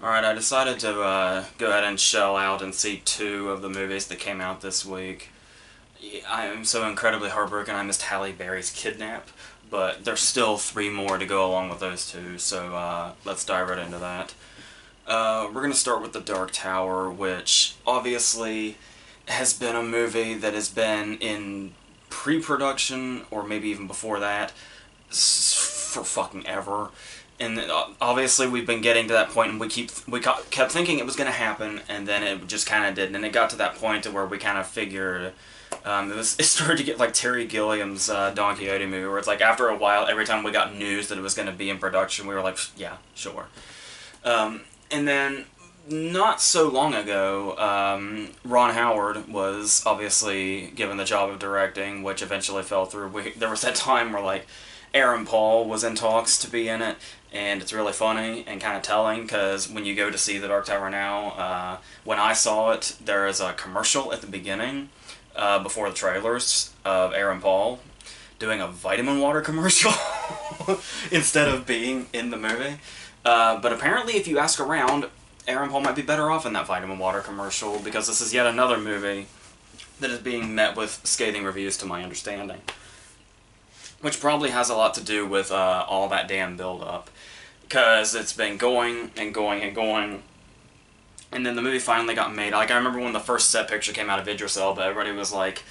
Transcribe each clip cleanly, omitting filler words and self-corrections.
Alright, I decided to go ahead and shell out and see two of the movies that came out this week. I am so incredibly heartbroken I missed Halle Berry's Kidnap, but there's still three more to go along with those two, so let's dive right into that. We're going to start with The Dark Tower, which obviously has been a movie that has been in pre-production, or maybe even before that, for fucking ever. And obviously we've been getting to that point, and kept thinking it was going to happen, and then it just kind of didn't. And it got to that point to where we kind of figured it started to get like Terry Gilliam's Don Quixote movie, where it's like after a while, every time we got news that it was going to be in production, we were like, yeah, sure. And then not so long ago, Ron Howard was obviously given the job of directing, which eventually fell through. There was that time where like Aaron Paul was in talks to be in it, and it's really funny and kind of telling because when you go to see The Dark Tower now, when I saw it, there is a commercial at the beginning before the trailers of Aaron Paul doing a vitamin water commercial instead of being in the movie. But apparently, if you ask around, Aaron Paul might be better off in that vitamin water commercial because this is yet another movie that is being met with scathing reviews, to my understanding. Which probably has a lot to do with all that damn build-up. Because it's been going and going and going. And then the movie finally got made. Like, I remember when the first set picture came out of Idris Elba, everybody was like,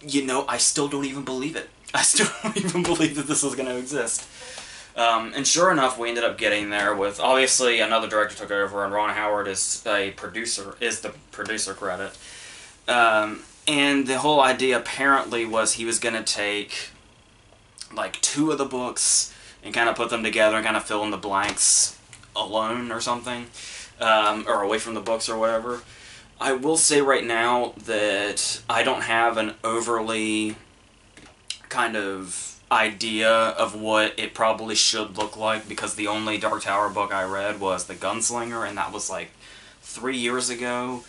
you know, I still don't even believe it. I still don't even believe that this is going to exist. And sure enough, we ended up getting there with, obviously, another director took over, and Ron Howard is the producer credit. And the whole idea apparently was he was going to take like two of the books and kind of put them together and kind of fill in the blanks alone or something, or away from the books or whatever. I will say right now that I don't have an overly kind of idea of what it probably should look like, because the only Dark Tower book I read was The Gunslinger, and that was like 3 years ago.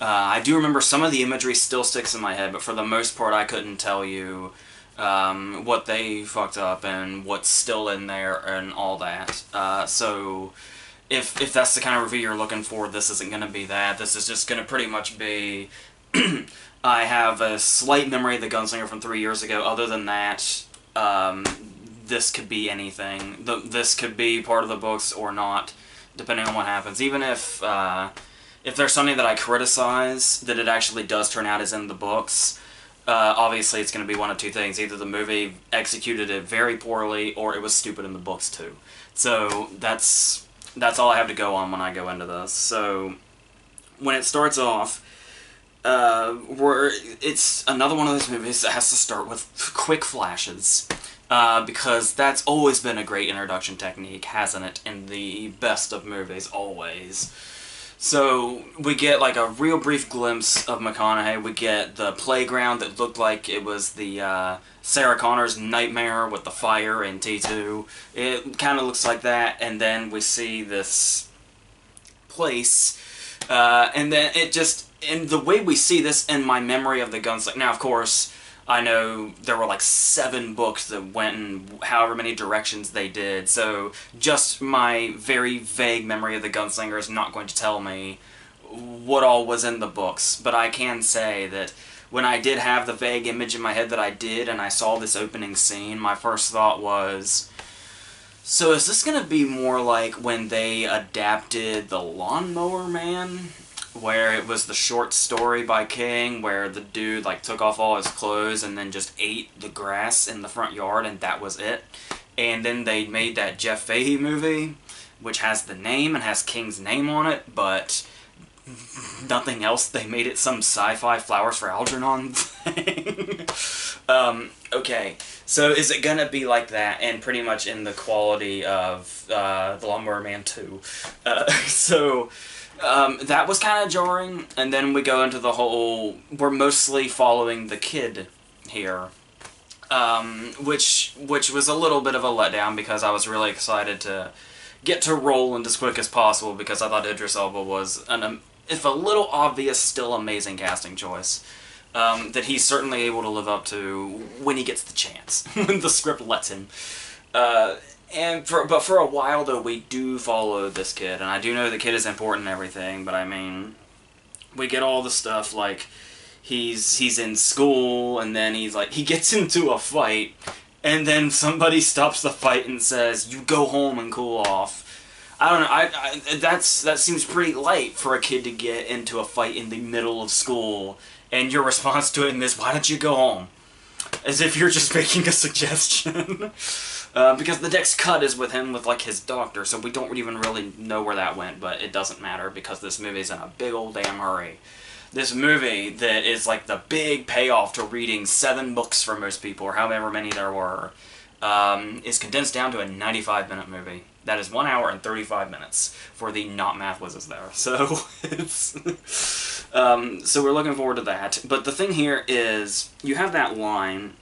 I do remember some of the imagery still sticks in my head, but for the most part I couldn't tell you what they fucked up and what's still in there and all that. So if that's the kind of review you're looking for, this isn't going to be that. This is just going to pretty much be I have a slight memory of The Gunslinger from 3 years ago. Other than that, this could be anything. This could be part of the books or not, depending on what happens. Even if there's something that I criticize that it actually does turn out as in the books, obviously it's going to be one of two things. Either the movie executed it very poorly, or it was stupid in the books too. So that's all I have to go on when I go into this. So when it starts off, it's another one of those movies that has to start with quick flashes, because that's always been a great introduction technique, hasn't it, in the best of movies, always. So we get like a real brief glimpse of McConaughey. We get the playground that looked like it was the Sarah Connor's nightmare with the fire in T2. It kind of looks like that, and then we see this place, and then it just, and the way we see this in my memory of The Gunslinger. Now, of course, I know there were like 7 books that went in however many directions they did, so just my very vague memory of The Gunslinger is not going to tell me what all was in the books. But I can say that when I did have the vague image in my head that I did, and I saw this opening scene, my first thought was, so is this going to be more like when they adapted The Lawnmower Man? Where it was the short story by King, where the dude like took off all his clothes and then just ate the grass in the front yard, and that was it. And then they made that Jeff Fahey movie, which has the name and has King's name on it, but nothing else. They made it some sci-fi Flowers for Algernon thing. Okay, so is it gonna be like that, and pretty much in the quality of The Lawnmower Man 2? That was kind of jarring, and then we go into the whole, we're mostly following the kid here, which was a little bit of a letdown, because I was really excited to get to Roland as quick as possible, because I thought Idris Elba was, if a little obvious, still amazing casting choice, that he's certainly able to live up to when he gets the chance, when the script lets him. But for a while though, we do follow this kid, and I do know the kid is important and everything. But I mean, we get all the stuff like he's in school, and then he gets into a fight, and then somebody stops the fight and says, "You go home and cool off." I don't know. That seems pretty light for a kid to get into a fight in the middle of school, and your response to it is, "Why don't you go home?" As if you're just making a suggestion. Because the next cut is with him with, like, his doctor, so we don't even really know where that went, but it doesn't matter because this movie's in a big old damn hurry. This movie that is, like, the big payoff to reading 7 books for most people, or however many there were, is condensed down to a 95-minute movie. That is 1 hour and 35 minutes for the not math whizzes there. So, it's... so we're looking forward to that. But the thing here is, you have that line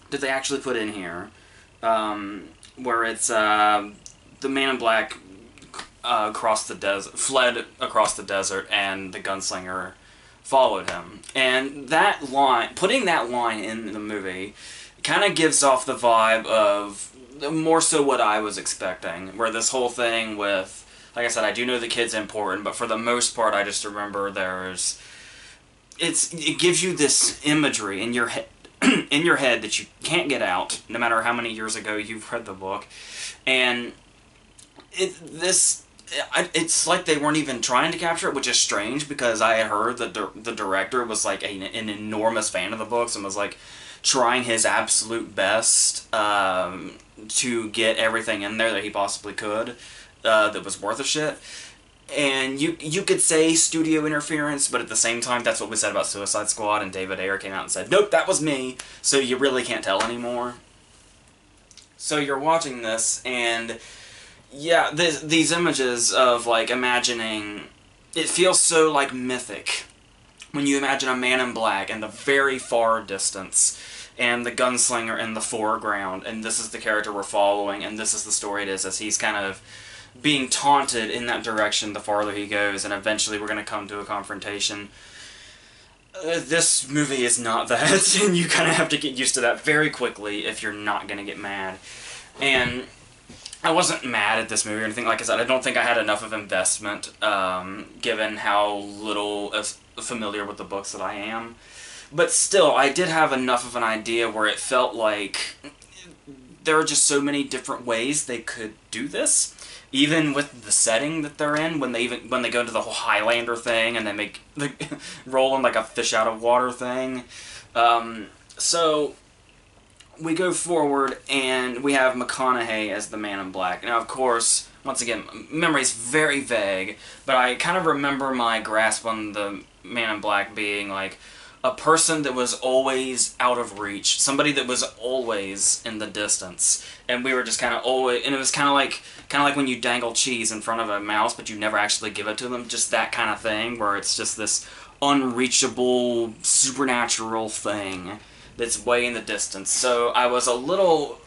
that they actually put in here, where it's, the man in black fled across the desert, and the gunslinger followed him. And that line, putting that line in the movie, kind of gives off the vibe of more so what I was expecting, where this whole thing with, like I said, I do know the kid's important, but for the most part, I just remember it gives you this imagery in your head, in your head that you can't get out, no matter how many years ago you've read the book, and it's like they weren't even trying to capture it, which is strange, because I had heard that the director was like an enormous fan of the books and was like trying his absolute best to get everything in there that he possibly could that was worth a shit. And you could say studio interference, but at the same time, that's what we said about Suicide Squad, and David Ayer came out and said, "Nope, that was me," so you really can't tell anymore. So you're watching this, and yeah, these images of, like, imagining, it feels so, like, mythic when you imagine a man in black in the very far distance, and the gunslinger in the foreground, and this is the character we're following, and this is the story it is, as he's kind of being taunted in that direction the farther he goes, and eventually we're going to come to a confrontation. This movie is not that, and you kind of have to get used to that very quickly if you're not going to get mad. And I wasn't mad at this movie or anything. Like I said, I don't think I had enough of investment, given how little familiar with the books that I am. But still, I did have enough of an idea where it felt like there are just so many different ways they could do this. Even with the setting that they're in, when they go into the whole Highlander thing, and they make rolling like a fish out of water thing. So we go forward, and we have McConaughey as the Man in Black. Now, of course, once again, memory's very vague, but I kind of remember my grasp on the Man in Black being like a person that was always out of reach, somebody that was always in the distance, and we were just kind of always, and it was kind of like when you dangle cheese in front of a mouse, but you never actually give it to them, just that kind of thing, where it's just this unreachable, supernatural thing that's way in the distance. So I was a little,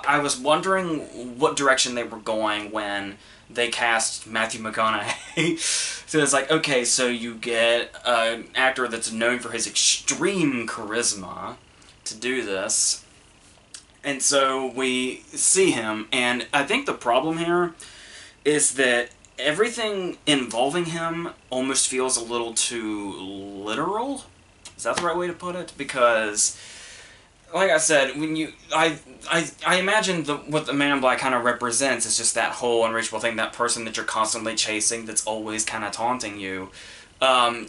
I was wondering what direction they were going when they cast Matthew McConaughey. So it's like, okay, so you get an actor that's known for his extreme charisma to do this. And so we see him, and I think the problem here is that everything involving him almost feels a little too literal. Is that the right way to put it? Because, like I said, when I imagine what the Man in Black kind of represents is just that whole unreachable thing, that person that you're constantly chasing that's always kind of taunting you. And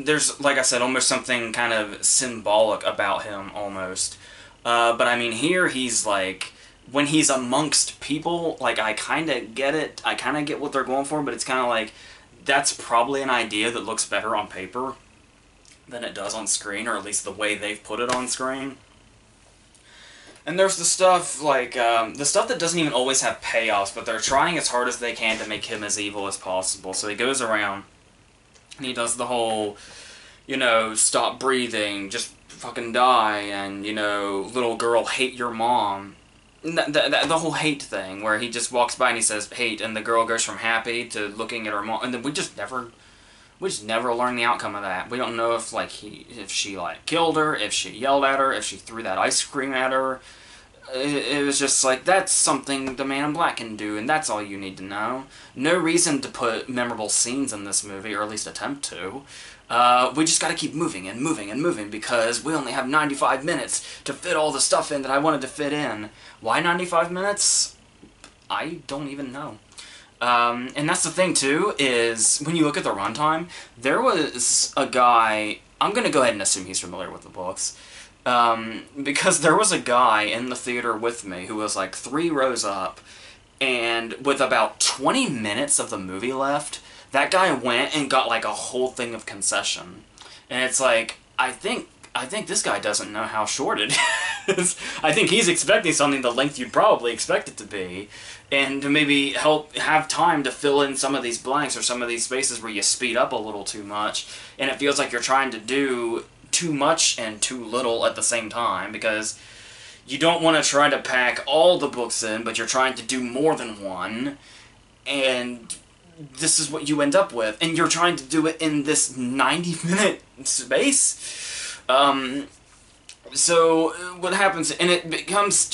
there's, like I said, almost something kind of symbolic about him, almost. But I mean, here he's like, when he's amongst people, like, I kind of get it. I kind of get what they're going for, but it's kind of like, that's probably an idea that looks better on paper than it does on screen, or at least the way they've put it on screen. And there's the stuff, like, the stuff that doesn't even always have payoffs, but they're trying as hard as they can to make him as evil as possible. So he goes around, and he does the whole, you know, stop breathing, just fucking die, and, you know, little girl, hate your mom. The whole hate thing, where he just walks by and he says hate, and the girl goes from happy to looking at her mom, and then we just never learn the outcome of that. We don't know if she like killed her, if she yelled at her, if she threw that ice cream at her. it was just like, that's something the Man in Black can do, and that's all you need to know. No reason to put memorable scenes in this movie, or at least attempt to. We just gotta keep moving and moving and moving, because we only have 95 minutes to fit all the stuff in that I wanted to fit in. Why 95 minutes? I don't even know. And that's the thing, too, is when you look at the runtime, there was a guy, I'm gonna go ahead and assume he's familiar with the books, because there was a guy in the theater with me who was like 3 rows up, and with about 20 minutes of the movie left, that guy went and got like a whole thing of concession. And it's like, I think this guy doesn't know how short it is. I think he's expecting something the length you'd probably expect it to be, and to maybe have time to fill in some of these blanks or some of these spaces where you speed up a little too much, and it feels like you're trying to do too much and too little at the same time, because you don't want to try to pack all the books in, but you're trying to do more than one, and this is what you end up with, and you're trying to do it in this 90-minute space. So what happens, and it becomes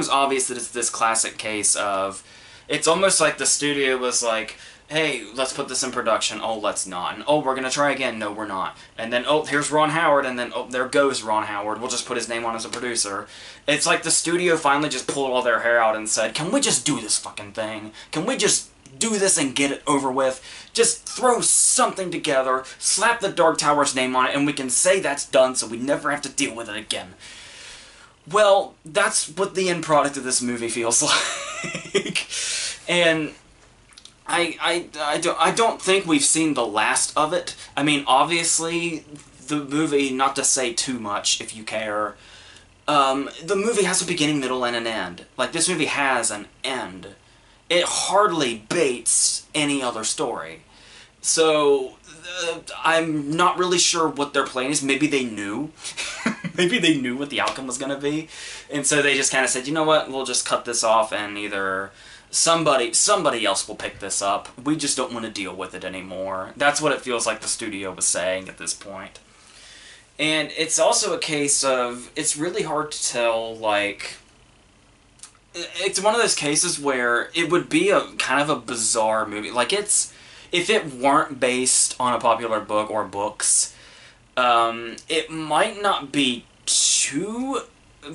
obvious that it's this classic case of, it's almost like the studio was like, hey, let's put this in production, oh, let's not, and oh, we're gonna try again, no, we're not, and then, oh, here's Ron Howard, and then, oh, there goes Ron Howard, we'll just put his name on as a producer. It's like the studio finally just pulled all their hair out and said, can we just do this fucking thing? Can we just do this and get it over with? Just throw something together, slap the Dark Tower's name on it, and we can say that's done so we never have to deal with it again. Well, that's what the end product of this movie feels like. And I don't think we've seen the last of it. I mean, obviously, the movie, not to say too much if you care, the movie has a beginning, middle, and an end. Like, this movie has an end. It hardly baits any other story. So, I'm not really sure what their plan is. Maybe they knew. Maybe they knew what the outcome was going to be. And so they just kind of said, you know what, we'll just cut this off, and either somebody else will pick this up. We just don't want to deal with it anymore. That's what it feels like the studio was saying at this point. And it's also a case of, it's really hard to tell, like, it's one of those cases where it would be a kind of a bizarre movie. Like, it's, if it weren't based on a popular book or books, it might not be too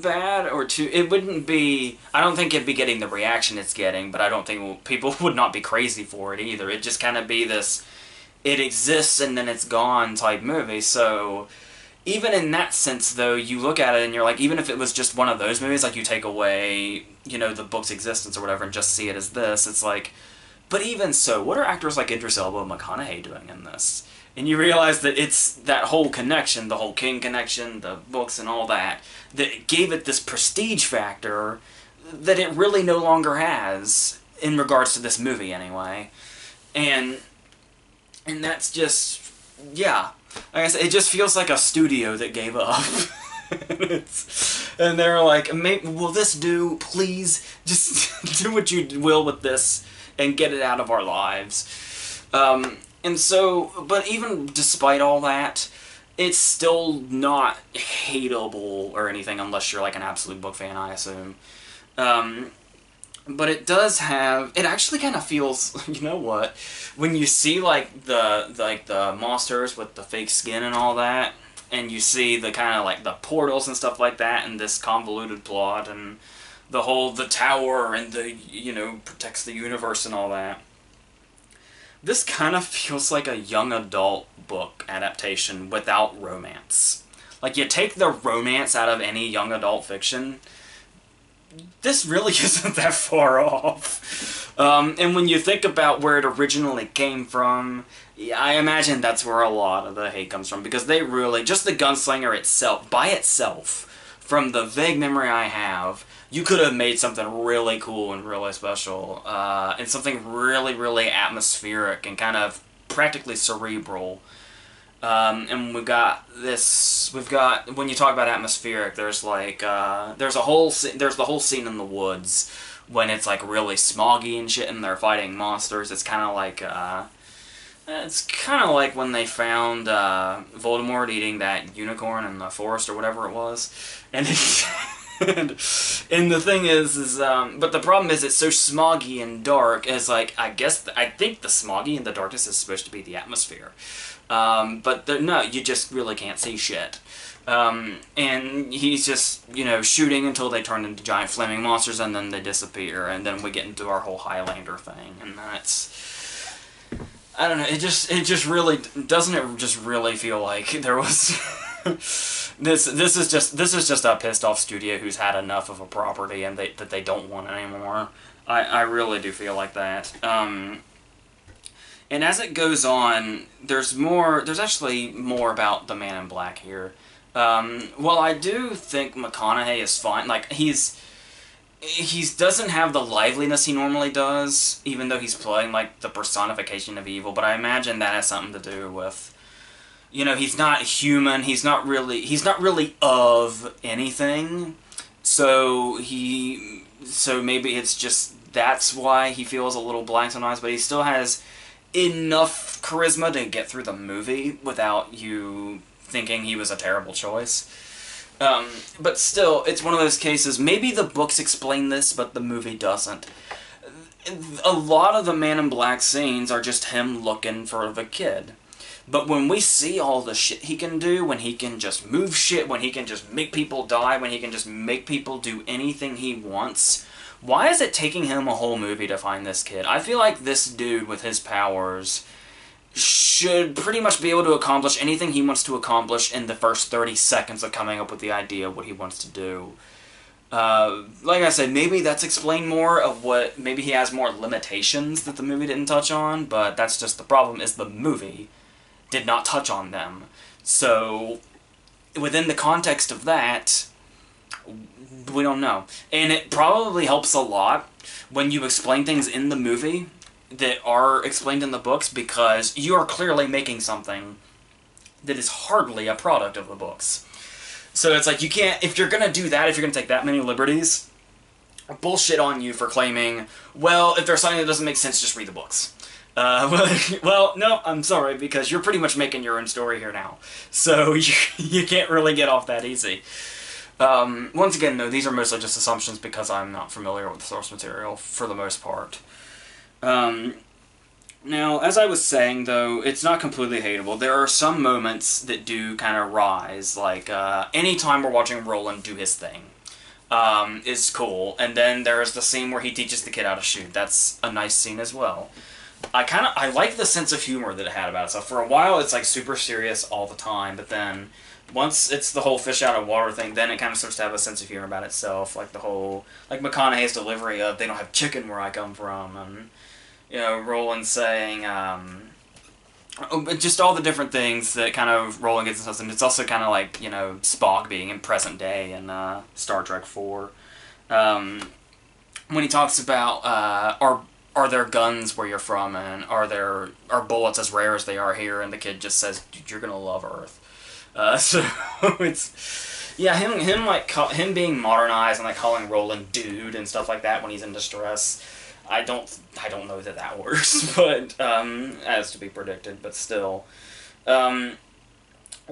bad, or too, it wouldn't be, I don't think it'd be getting the reaction it's getting, but I don't think people would not be crazy for it either. It'd just kind of be this, it exists and then it's gone type movie. So even in that sense, though, you look at it and you're like, even if it was just one of those movies, like you take away, you know, the book's existence or whatever and just see it as this, it's like, but even so, what are actors like Idris Elba and McConaughey doing in this? And you realize that it's that whole connection, the whole King connection, the books and all that, that gave it this prestige factor that it really no longer has, in regards to this movie anyway. And that's just, yeah. Like I said, it just feels like a studio that gave up. And they're like, will this do, please? Just do what you will with this and get it out of our lives. And so, but even despite all that, it's still not hateable or anything, unless you're like an absolute book fan, I assume. But it does have, it actually kind of feels, you know what, when you see like the monsters with the fake skin and all that, and you see the kind of like the portals and stuff like that, and this convoluted plot, and the tower, and the, you know, protects the universe and all that. This kind of feels like a young adult book adaptation without romance. Like, you take the romance out of any young adult fiction, this really isn't that far off. And when you think about where it originally came from, yeah, I imagine that's where a lot of the hate comes from, because they really, just the Gunslinger itself, by itself, from the vague memory I have, you could have made something really cool and really special, and something really, really atmospheric and kind of practically cerebral. And when you talk about atmospheric, there's like, there's the whole scene in the woods when it's like really smoggy and shit and they're fighting monsters. It's kind of like when they found Voldemort eating that unicorn in the forest or whatever it was, and and the thing is, but the problem is it's so smoggy and dark, as like, I think the smoggy and the darkness is supposed to be the atmosphere. But no, you just really can't see shit. And he's just, you know, shooting until they turn into giant flaming monsters, and then they disappear, and then we get into our whole Highlander thing, and that's, I don't know, it just really, doesn't it just really feel like there was, this is just a pissed off studio who's had enough of a property, and that they don't want anymore. I really do feel like that. And as it goes on, there's actually more about the Man in Black here. Well, I do think McConaughey is fine. Like, he doesn't have the liveliness he normally does, even though he's playing, like, the personification of evil, but I imagine that has something to do with, you know, he's not human, he's not really of anything, so maybe it's just, that's why he feels a little blank sometimes, but he still has enough charisma to get through the movie without you thinking he was a terrible choice. But still, it's one of those cases, maybe the books explain this, but the movie doesn't. A lot of the Man in Black scenes are just him looking for the kid. But when we see all the shit he can do, when he can just move shit, when he can just make people die, when he can just make people do anything he wants, why is it taking him a whole movie to find this kid? I feel like this dude with his powers should pretty much be able to accomplish anything he wants to accomplish in the first 30 seconds of coming up with the idea of what he wants to do. Like I said, maybe that's explained more of what, maybe he has more limitations that the movie didn't touch on, but that's just the problem, is the movie did not touch on them. So, within the context of that, we don't know. And it probably helps a lot when you explain things in the movie that are explained in the books, because you are clearly making something that is hardly a product of the books. So it's like, you can't, if you're gonna do that, if you're gonna take that many liberties, bullshit on you for claiming, well, if there's something that doesn't make sense, just read the books. Well, no, I'm sorry, because you're pretty much making your own story here now. So you can't really get off that easy. Once again, though, these are mostly just assumptions because I'm not familiar with the source material for the most part. Now, as I was saying, though, it's not completely hateable. There are some moments that do kind of rise, like, anytime we're watching Roland do his thing, is cool. And then there's the scene where he teaches the kid how to shoot. That's a nice scene as well. I like the sense of humor that it had about it. So for a while, it's, like, super serious all the time, but then once it's the whole fish out of water thing, then it kind of starts to have a sense of humor about itself, like the whole, like McConaughey's delivery of, they don't have chicken where I come from, and, you know, Roland saying, just all the different things that kind of Roland gets himself in. It's also kind of like, you know, Spock being in present day in Star Trek 4. When he talks about, are there guns where you're from, and are bullets as rare as they are here, and the kid just says, dude, you're gonna love Earth. So it's, yeah, him being modernized and like calling Roland dude and stuff like that when he's in distress. I don't know that works, but as to be predicted, but still.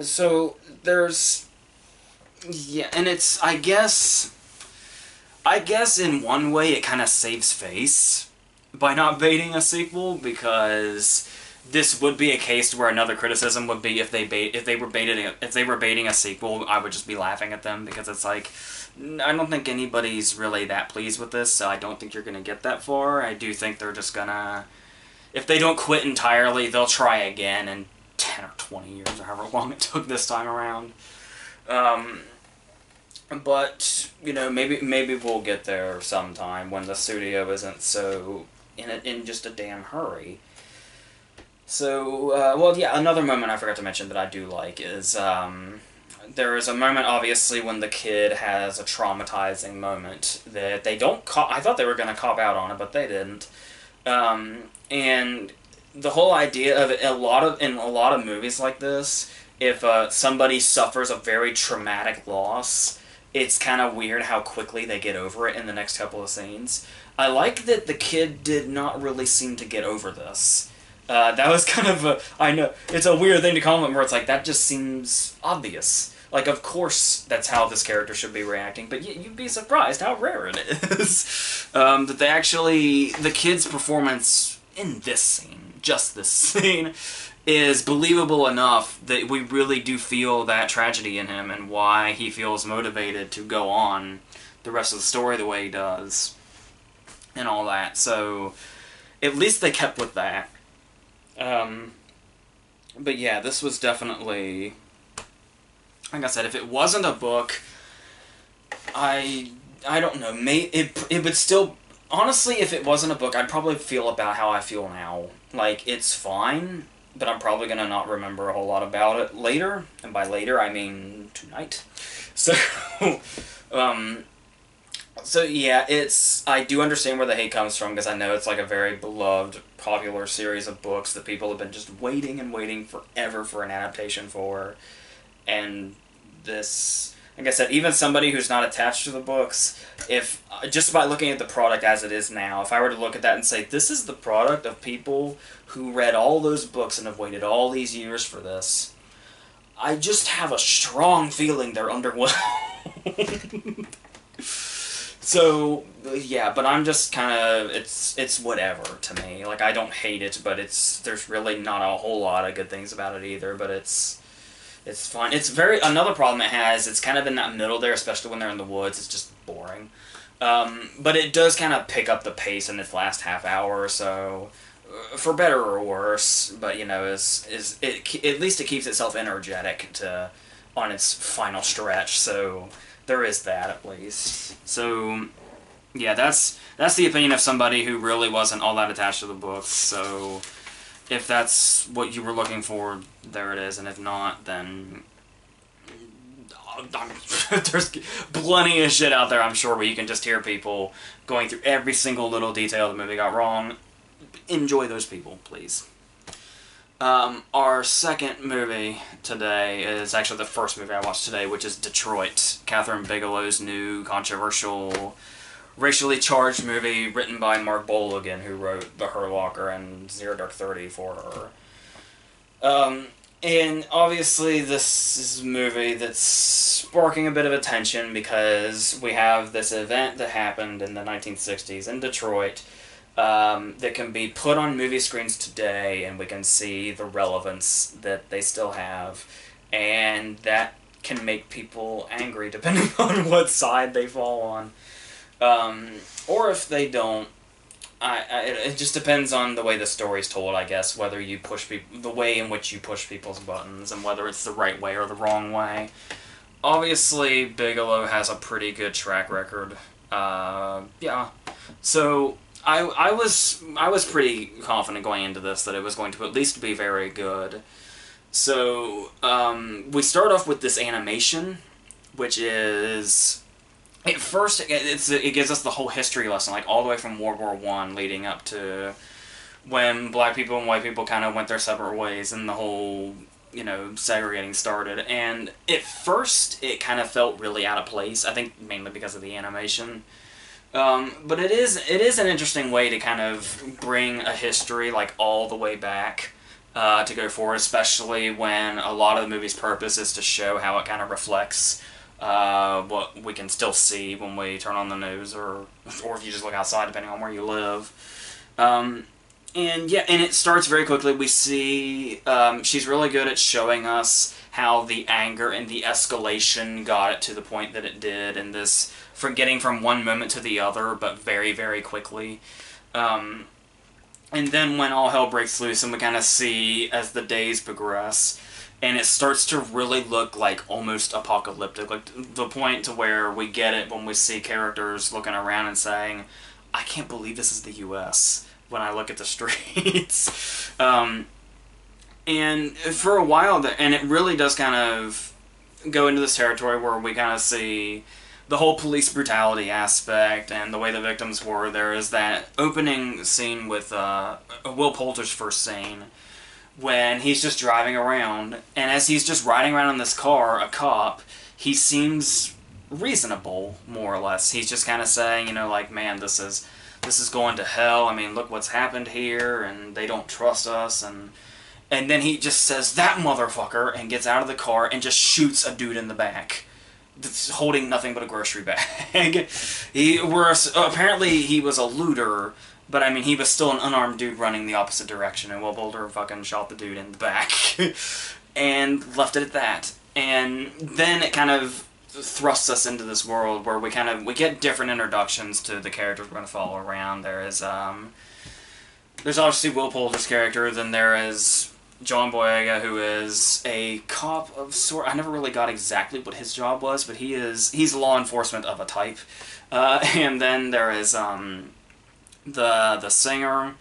So there's, yeah, and it's, I guess in one way it kind of saves face by not baiting a sequel, because this would be a case where another criticism would be if they were baiting a sequel, I would just be laughing at them, because it's like, I don't think anybody's really that pleased with this, so I don't think you're gonna get that far. I do think they're just gonna, if they don't quit entirely, they'll try again in 10 or 20 years, or however long it took this time around. But, you know, maybe we'll get there sometime when the studio isn't so in just a damn hurry. So, well, yeah, another moment I forgot to mention that I do like is, there is a moment, obviously, when the kid has a traumatizing moment that they don't I thought they were going to cop out on it, but they didn't. And the whole idea of it, in a lot of movies like this, if somebody suffers a very traumatic loss, it's kind of weird how quickly they get over it in the next couple of scenes. I like that the kid did not really seem to get over this. That was kind of I know, it's a weird thing to comment where it's like, that just seems obvious. Like, of course, that's how this character should be reacting, but you'd be surprised how rare it is. That they actually, the kid's performance in this scene, just this scene, is believable enough that we really do feel that tragedy in him and why he feels motivated to go on the rest of the story the way he does. And all that. So, at least they kept with that. But yeah, this was definitely... Like I said, if it wasn't a book, I don't know, it would still... Honestly, if it wasn't a book, I'd probably feel about how I feel now. Like, it's fine, but I'm probably going to not remember a whole lot about it later. And by later, I mean tonight. So, so yeah, I do understand where the hate comes from, because I know it's like a very beloved, popular series of books that people have been just waiting and waiting forever for an adaptation for. And this, like I said, even somebody who's not attached to the books, if just by looking at the product as it is now, if I were to look at that and say, this is the product of people who read all those books and have waited all these years for this, I just have a strong feeling they're underwhelmed. So, yeah, but I'm just kind of, it's whatever to me. Like, I don't hate it, but there's really not a whole lot of good things about it either, but it's fine. Another problem it has, it's kind of in that middle there, especially when they're in the woods, it's just boring. But it does kind of pick up the pace in its last half hour or so, for better or worse, but, you know, at least it keeps itself energetic on its final stretch, so... There is that, at least. So, yeah, that's the opinion of somebody who really wasn't all that attached to the books. So, if that's what you were looking for, there it is. And if not, then there's plenty of shit out there, I'm sure, where you can just hear people going through every single little detail the movie got wrong. Enjoy those people, please. Our second movie today is actually the first movie I watched today, which is Detroit, Catherine Bigelow's new, controversial, racially charged movie written by Mark Boligan, who wrote The Hurt Locker and Zero Dark 30 for her. And obviously this is a movie that's sparking a bit of attention because we have this event that happened in the 1960s in Detroit, that can be put on movie screens today, and we can see the relevance that they still have, and that can make people angry depending on what side they fall on, or if they don't. It just depends on the way the story's told, I guess, whether you push the way in which you push people's buttons, and whether it's the right way or the wrong way. Obviously, Bigelow has a pretty good track record. Yeah, so. I was pretty confident going into this that it was going to at least be very good. So, we start off with this animation, which is... At first, it gives us the whole history lesson, like all the way from World War I leading up to when black people and white people kind of went their separate ways and the whole, you know, segregating started. And at first, it kind of felt really out of place, I think mainly because of the animation. But it is an interesting way to kind of bring a history, like, all the way back, to go forward, especially when a lot of the movie's purpose is to show how it kind of reflects, what we can still see when we turn on the news, or if you just look outside, depending on where you live. And yeah, and it starts very quickly. We see, she's really good at showing us how the anger and the escalation got it to the point that it did, and this... from getting from one moment to the other, but very, very quickly. And then when all hell breaks loose, and we kind of see as the days progress, and it starts to really look like almost apocalyptic, like the point to where we get it when we see characters looking around and saying, I can't believe this is the U.S. when I look at the streets. And for a while, and it really does kind of go into this territory where we kind of see the whole police brutality aspect and the way the victims were. There is that opening scene with Will Poulter's first scene when he's just driving around, and as he's just riding around in this car, a cop, he seems reasonable, more or less. He's just kind of saying, you know, like, man, this is going to hell. I mean, look what's happened here, and they don't trust us, and And then he just says, "That motherfucker," and gets out of the car and just shoots a dude in the back that's holding nothing but a grocery bag. Apparently he was a looter, but I mean, he was still an unarmed dude running the opposite direction, and Will Boulder fucking shot the dude in the back. And left it at that. And then it kind of thrusts us into this world where we get different introductions to the characters we're going to follow around. There's obviously Will Poulter's character, then there is John Boyega, who is a cop of sort. I never really got exactly what his job was, but he's law enforcement of a type. And then there is the singer.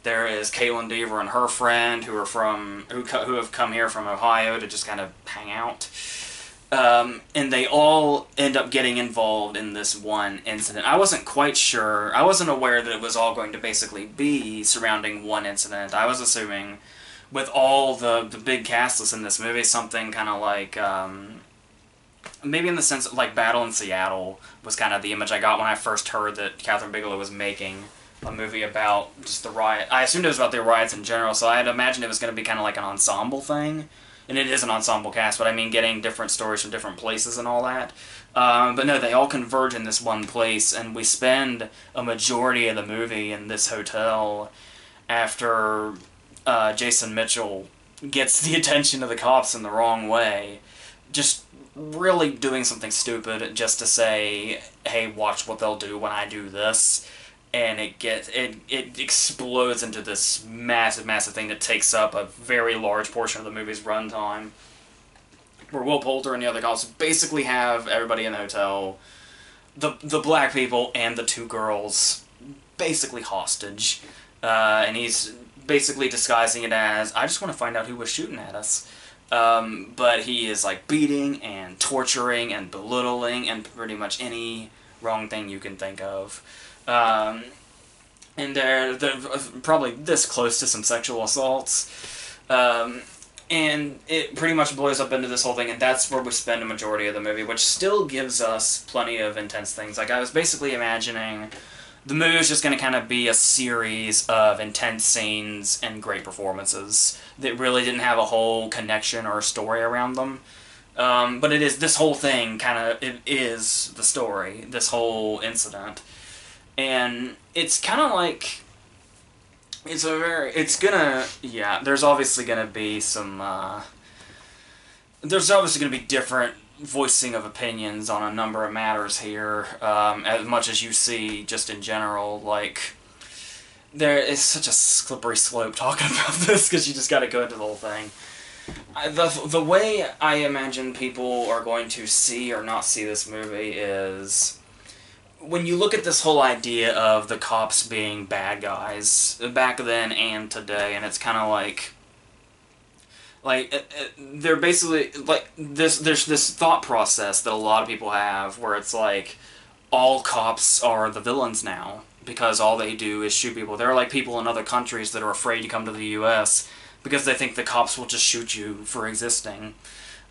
There is Caitlin Deaver and her friend, who have come here from Ohio to just kind of hang out. And they all end up getting involved in this one incident. I wasn't quite sure. I wasn't aware that it was all going to basically be surrounding one incident. I was assuming, with all the big cast lists in this movie, something kind of like, maybe in the sense of like Battle in Seattle was kind of the image I got when I first heard that Catherine Bigelow was making a movie about just the riot. I assumed it was about the riots in general, so I had imagined it was going to be kind of like an ensemble thing. And it is an ensemble cast, but I mean getting different stories from different places and all that. But no, they all converge in this one place, and we spend a majority of the movie in this hotel after Jason Mitchell gets the attention of the cops in the wrong way. Just really doing something stupid just to say, hey, watch what they'll do when I do this. And it explodes into this massive thing that takes up a very large portion of the movie's runtime, where Will Poulter and the other cops basically have everybody in the hotel, the black people and the two girls, basically hostage, and he's basically disguising it as, I just want to find out who was shooting at us. But he is like beating and torturing and belittling and pretty much any wrong thing you can think of. And they're probably this close to some sexual assaults. And it pretty much blows up into this whole thing, and that's where we spend a majority of the movie, which still gives us plenty of intense things. Like, I was basically imagining the movie was just going to kind of be a series of intense scenes and great performances that really didn't have a whole connection or a story around them. But it is, this whole thing it is the story, this whole incident. And it's kind of like, there's obviously going to be there's obviously going to be different voicing of opinions on a number of matters here, as much as you see just in general. Like, there is such a slippery slope talking about this, because you just got to go into the whole thing. The way I imagine people are going to see or not see this movie is, when you look at this whole idea of the cops being bad guys, back then and today, and it's kind of they're basically, like, there's this thought process that a lot of people have, where it's like, all cops are the villains now, because all they do is shoot people. There are, like, people in other countries that are afraid to come to the U.S. because they think the cops will just shoot you for existing.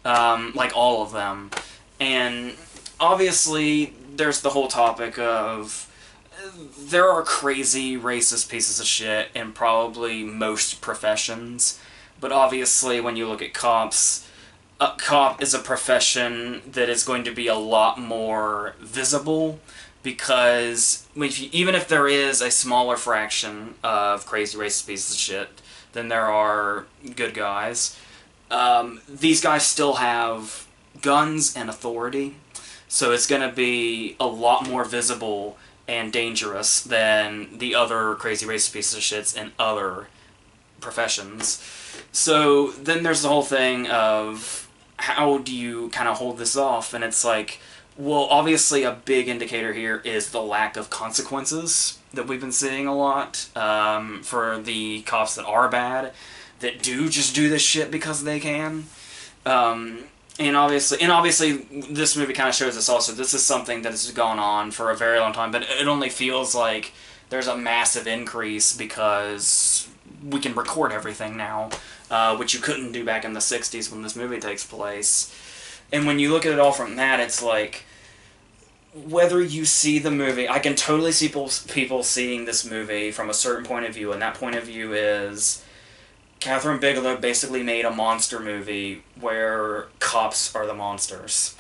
Like, all of them. And obviously, there's the whole topic of, there are crazy racist pieces of shit in probably most professions, but obviously when you look at cops, a cop is a profession that is going to be a lot more visible, because even if there is a smaller fraction of crazy racist pieces of shit than there are good guys, these guys still have guns and authority. So it's going to be a lot more visible and dangerous than the other crazy racist pieces of shits in other professions. So then there's the whole thing of, how do you kind of hold this off? And it's like, well, obviously a big indicator here is the lack of consequences that we've been seeing a lot for the cops that are bad, that do just do this shit because they can. And obviously, this movie kind of shows us also, this is something that has gone on for a very long time, but it only feels like there's a massive increase because we can record everything now, which you couldn't do back in the 60s when this movie takes place. And when you look at it all from that, it's like, whether you see the movie, I can totally see people seeing this movie from a certain point of view, and that point of view is, Catherine Bigelow basically made a monster movie where cops are the monsters.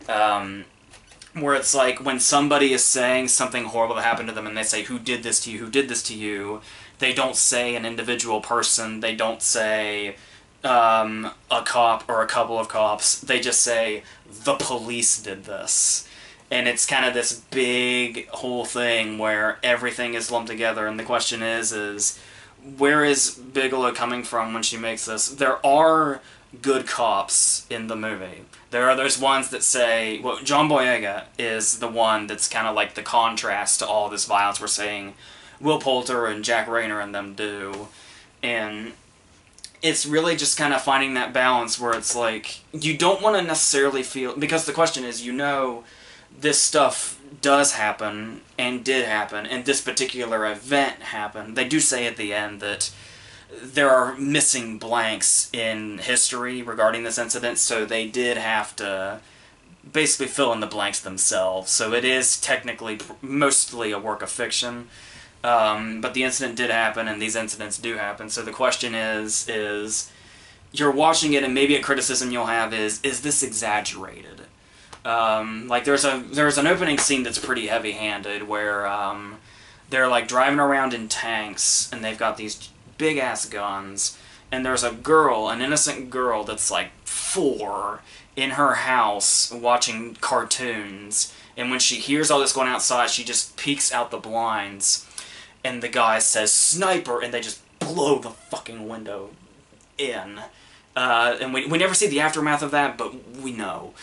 Where it's like when somebody is saying something horrible that happened to them and they say, who did this to you, who did this to you, they don't say an individual person, they don't say a cop or a couple of cops, they just say, the police did this. And it's kind of this big whole thing where everything is lumped together, and the question is where is Bigelow coming from when she makes this? There are good cops in the movie. There are those ones that say, well, John Boyega is the one that's kind of like the contrast to all this violence we're seeing Will Poulter and Jack Rayner and them do. And it's really just kind of finding that balance where it's like, you don't want to necessarily feel, because the question is, you know, this stuff does happen and did happen, and this particular event happened. They do say at the end that there are missing blanks in history regarding this incident, so they did have to basically fill in the blanks themselves. So it is technically mostly a work of fiction, but the incident did happen, and these incidents do happen. So the question is you're watching it, and maybe a criticism you'll have is this exaggerated? Like there's an opening scene that's pretty heavy-handed where they're like driving around in tanks, and they've got these big-ass guns, and there's a girl, an innocent girl that's like 4, in her house watching cartoons, and when she hears all this going outside, she just peeks out the blinds, and the guy says, "Sniper!" and they just blow the fucking window in. And we never see the aftermath of that, but we know.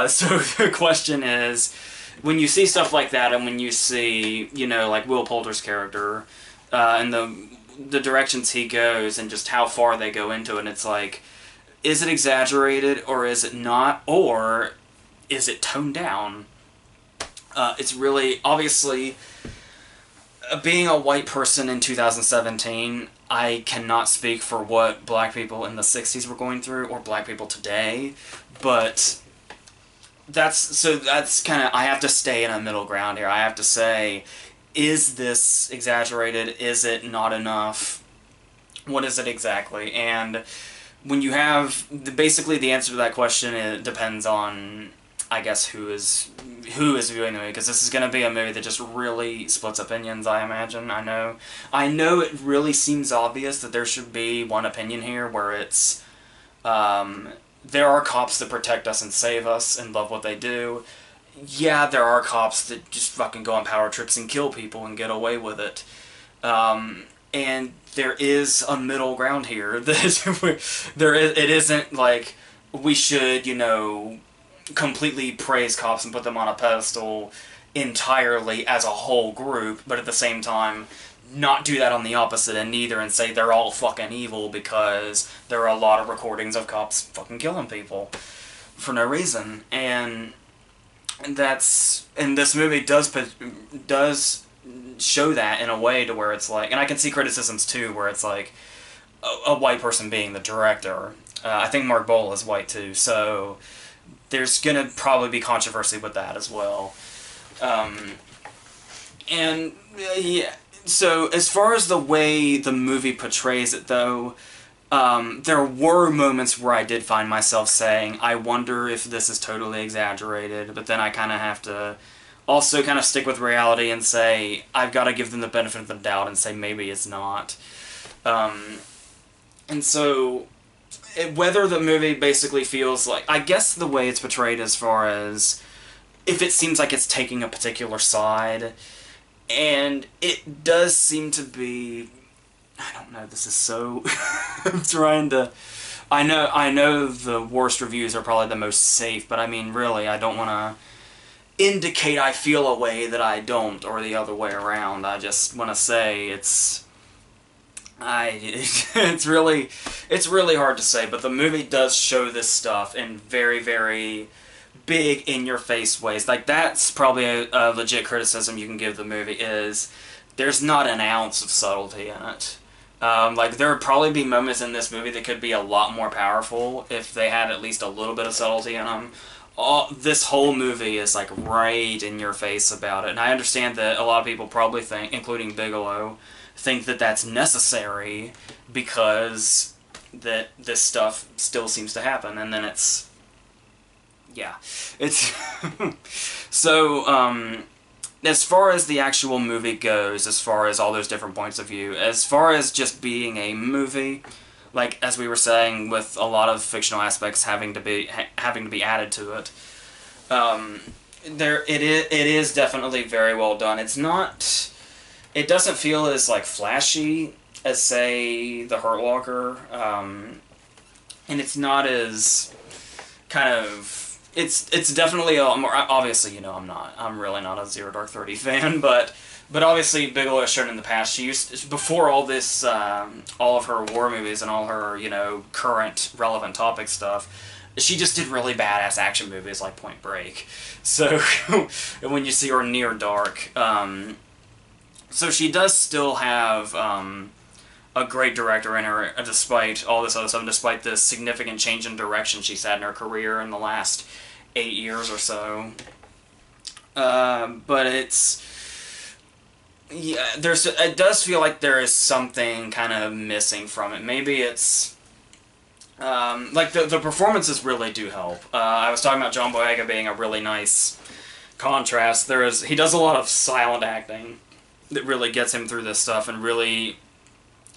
So the question is, when you see stuff like that, and when you see, you know, like Will Poulter's character, and the directions he goes, and just how far they go into it, and it's like, is it exaggerated, or is it not, or is it toned down? It's really, obviously, being a white person in 2017, I cannot speak for what black people in the 60s were going through, or black people today, but that's kind of, I have to stay in a middle ground here. I have to say, is this exaggerated? Is it not enough? What is it exactly? And when you have, basically the answer to that question, it depends on, I guess, who is viewing the movie, because this is going to be a movie that just really splits opinions, I imagine. I know it really seems obvious that there should be one opinion here where it's, there are cops that protect us and save us and love what they do. Yeah, there are cops that just fucking go on power trips and kill people and get away with it. And there is a middle ground here. It isn't like we should, you know, completely praise cops and put them on a pedestal entirely as a whole group, but at the same time not do that on the opposite end either and say they're all fucking evil, because there are a lot of recordings of cops fucking killing people for no reason. And this movie does show that in a way to where it's like, and I can see criticisms too where it's like a white person being the director. I think Mark Boal is white too, so there's gonna probably be controversy with that as well. And yeah, so as far as the way the movie portrays it though, there were moments where I did find myself saying, I wonder if this is totally exaggerated, but then I kind of have to also kind of stick with reality and say, I've got to give them the benefit of the doubt and say maybe it's not. And so, whether the movie basically feels like, I guess the way it's portrayed as far as, if it seems like it's taking a particular side, and it does seem to be, I don't know, this is so, I'm trying to, I know the worst reviews are probably the most safe, but I mean, really, I don't want to indicate I feel a way that I don't, or the other way around. I just want to say it's really hard to say, but the movie does show this stuff in very, very big, in-your-face ways. Like, that's probably a legit criticism you can give the movie, is there's not an ounce of subtlety in it. Like, there would probably be moments in this movie that could be a lot more powerful if they had at least a little bit of subtlety in them. This whole movie is, like, right in your face about it. And I understand that a lot of people probably think, including Bigelow, think that that's necessary because that this stuff still seems to happen, and then it's... yeah. It's... So, as far as the actual movie goes, as far as all those different points of view, as far as just being a movie, like, as we were saying, with a lot of fictional aspects having to be added to it, it is definitely very well done. It's not... it doesn't feel as, like, flashy as, say, The Hurt Locker, and it's not as kind of... It's definitely a more... obviously, you know, I'm really not a Zero Dark 30 fan, but obviously Bigelow has shown in the past, she used... before all this, all of her war movies and all her, you know, current relevant topic stuff, she just did really badass action movies like Point Break. So, when you see her Near Dark, so she does still have a great director in her, despite all this other stuff, despite the significant change in direction she's had in her career in the last 8 years or so. But it's... yeah, it does feel like there is something kind of missing from it. Maybe it's... like, the performances really do help. I was talking about John Boyega being a really nice contrast. He does a lot of silent acting that really gets him through this stuff, and really...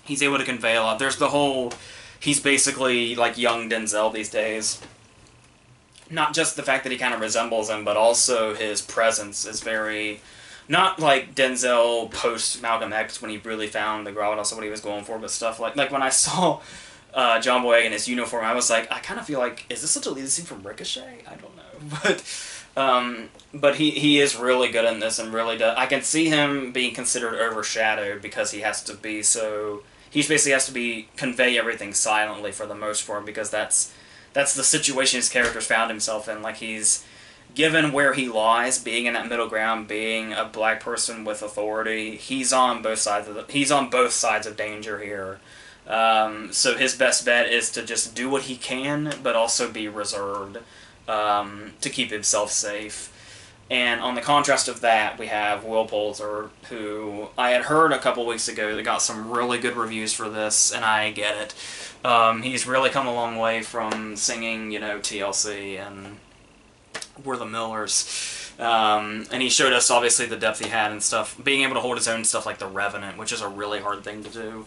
he's able to convey a lot. There's the whole... he's basically like young Denzel these days. Not just the fact that he kind of resembles him, but also his presence is very... not like Denzel post-Malcolm X when he really found the gravitas of what he was going for, but stuff like when I saw John Boyega in his uniform, I was like, I kind of feel like, is this a deleted scene from Ricochet? I don't know. But he is really good in this, and really does... I can see him being considered overshadowed because he has to be so... he basically has to convey everything silently for the most part, because that's the situation his character's found himself in. Like, he's given where he lies, being in that middle ground, being a black person with authority. He's on both sides of danger here. So his best bet is to just do what he can, but also be reserved to keep himself safe. And on the contrast of that, we have Will Poulter, who I had heard a couple weeks ago that got some really good reviews for this, and I get it. He's really come a long way from singing, you know, TLC and We're the Millers. And he showed us, obviously, the depth he had and stuff. Being able to hold his own stuff like The Revenant, which is a really hard thing to do.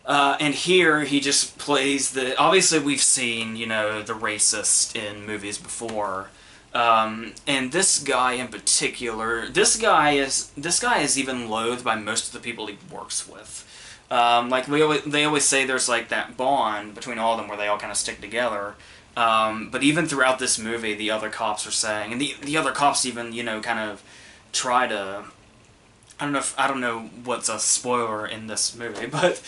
And here, he just plays the... obviously, we've seen, you know, the racist in movies before. And this guy in particular, this guy is even loathed by most of the people he works with. Like, they always say there's, like, that bond between all of them where they all kind of stick together. But even throughout this movie, the other cops are saying, and the other cops even, you know, kind of try to... I don't know what's a spoiler in this movie, but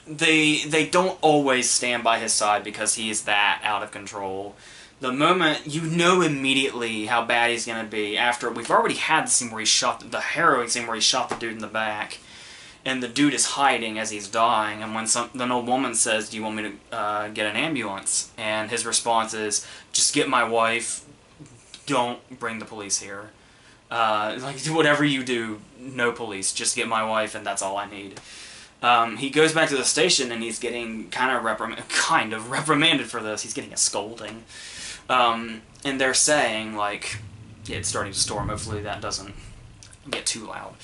they don't always stand by his side because he is that out of control. The moment, you know immediately how bad he's going to be after... we've already had the scene where he shot... the harrowing scene where he shot the dude in the back, and the dude is hiding as he's dying, and when an old woman says, do you want me to get an ambulance? And his response is, just get my wife, don't bring the police here. Like, do whatever you do, no police, just get my wife and that's all I need. He goes back to the station and he's getting kind of reprimanded for this. He's getting a scolding. And they're saying, like, yeah, it's starting to storm, hopefully that doesn't get too loud.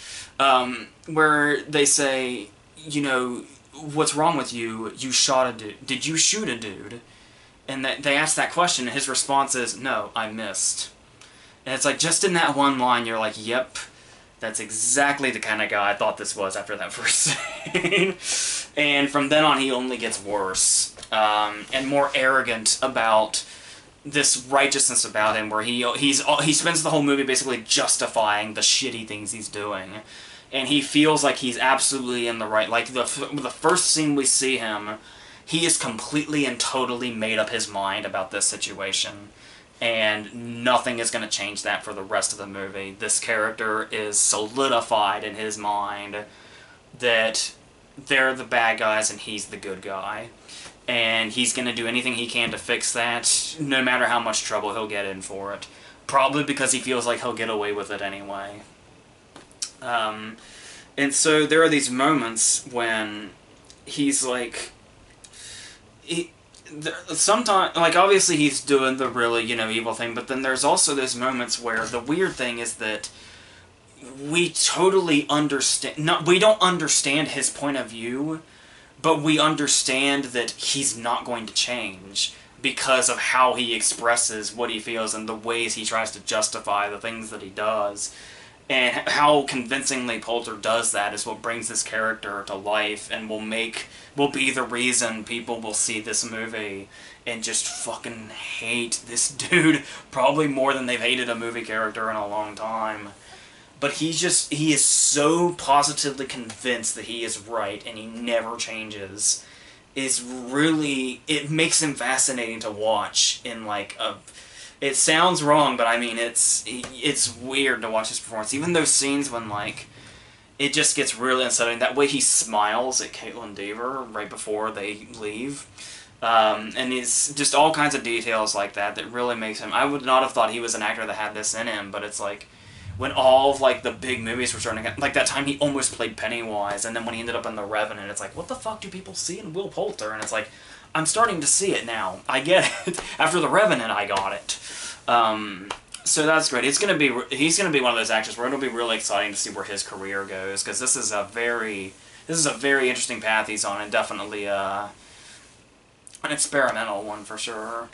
Where they say, you know, what's wrong with you? You shot a dude. Did you shoot a dude? And they ask that question and his response is, no, I missed. And it's like, just in that one line, you're like, yep, that's exactly the kind of guy I thought this was after that first scene. And from then on, he only gets worse. And more arrogant about this righteousness about him, where he spends the whole movie basically justifying the shitty things he's doing. And he feels like he's absolutely in the right. Like, the first scene we see him, he is completely and totally made up his mind about this situation. And nothing is going to change that for the rest of the movie. This character is solidified in his mind that they're the bad guys and he's the good guy. And he's going to do anything he can to fix that, no matter how much trouble he'll get in for it. Probably because he feels like he'll get away with it anyway. And so there are these moments when he's like, sometimes, like, obviously he's doing the really, evil thing, but then there's also those moments where the weird thing is that we totally understand, we don't understand his point of view, but we understand that he's not going to change because of how he expresses what he feels and the ways he tries to justify the things that he does. And how convincingly Poulter does that is what brings this character to life and will be the reason people will see this movie and just fucking hate this dude probably more than they've hated a movie character in a long time. But he is so positively convinced that he is right and he never changes. It makes him fascinating to watch in like a... It sounds wrong, but I mean, it's weird to watch his performance. Even those scenes when, like, it just gets really unsettling. That way he smiles at Caitlin Dever right before they leave. And it's just all kinds of details like that that really makes him... I would not have thought he was an actor that had this in him, but it's like, when all of, like, the big movies were starting to... Like, that time he almost played Pennywise, and then when he ended up in The Revenant, it's like, what the fuck do people see in Will Poulter? And it's like, I'm starting to see it now. I get it. After The Revenant, I got it. So that's great. He's gonna be one of those actors where it'll be really exciting to see where his career goes, because this is a very interesting path he's on, and definitely an experimental one for sure.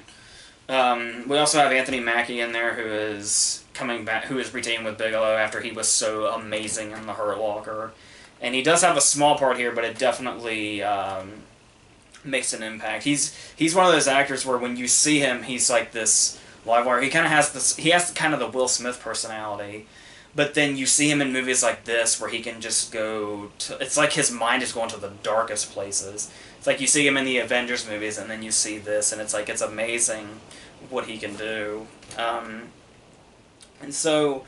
We also have Anthony Mackie in there, who is coming back, who is retaining with Bigelow after he was so amazing in The Hurt Locker, and he does have a small part here, but it definitely makes an impact. He's one of those actors where when you see him, he's like this live wire. He has kind of the Will Smith personality, but then you see him in movies like this where he can just go to... It's like his mind is going to the darkest places. It's like you see him in the Avengers movies, and then you see this, and it's like, it's amazing what he can do. And so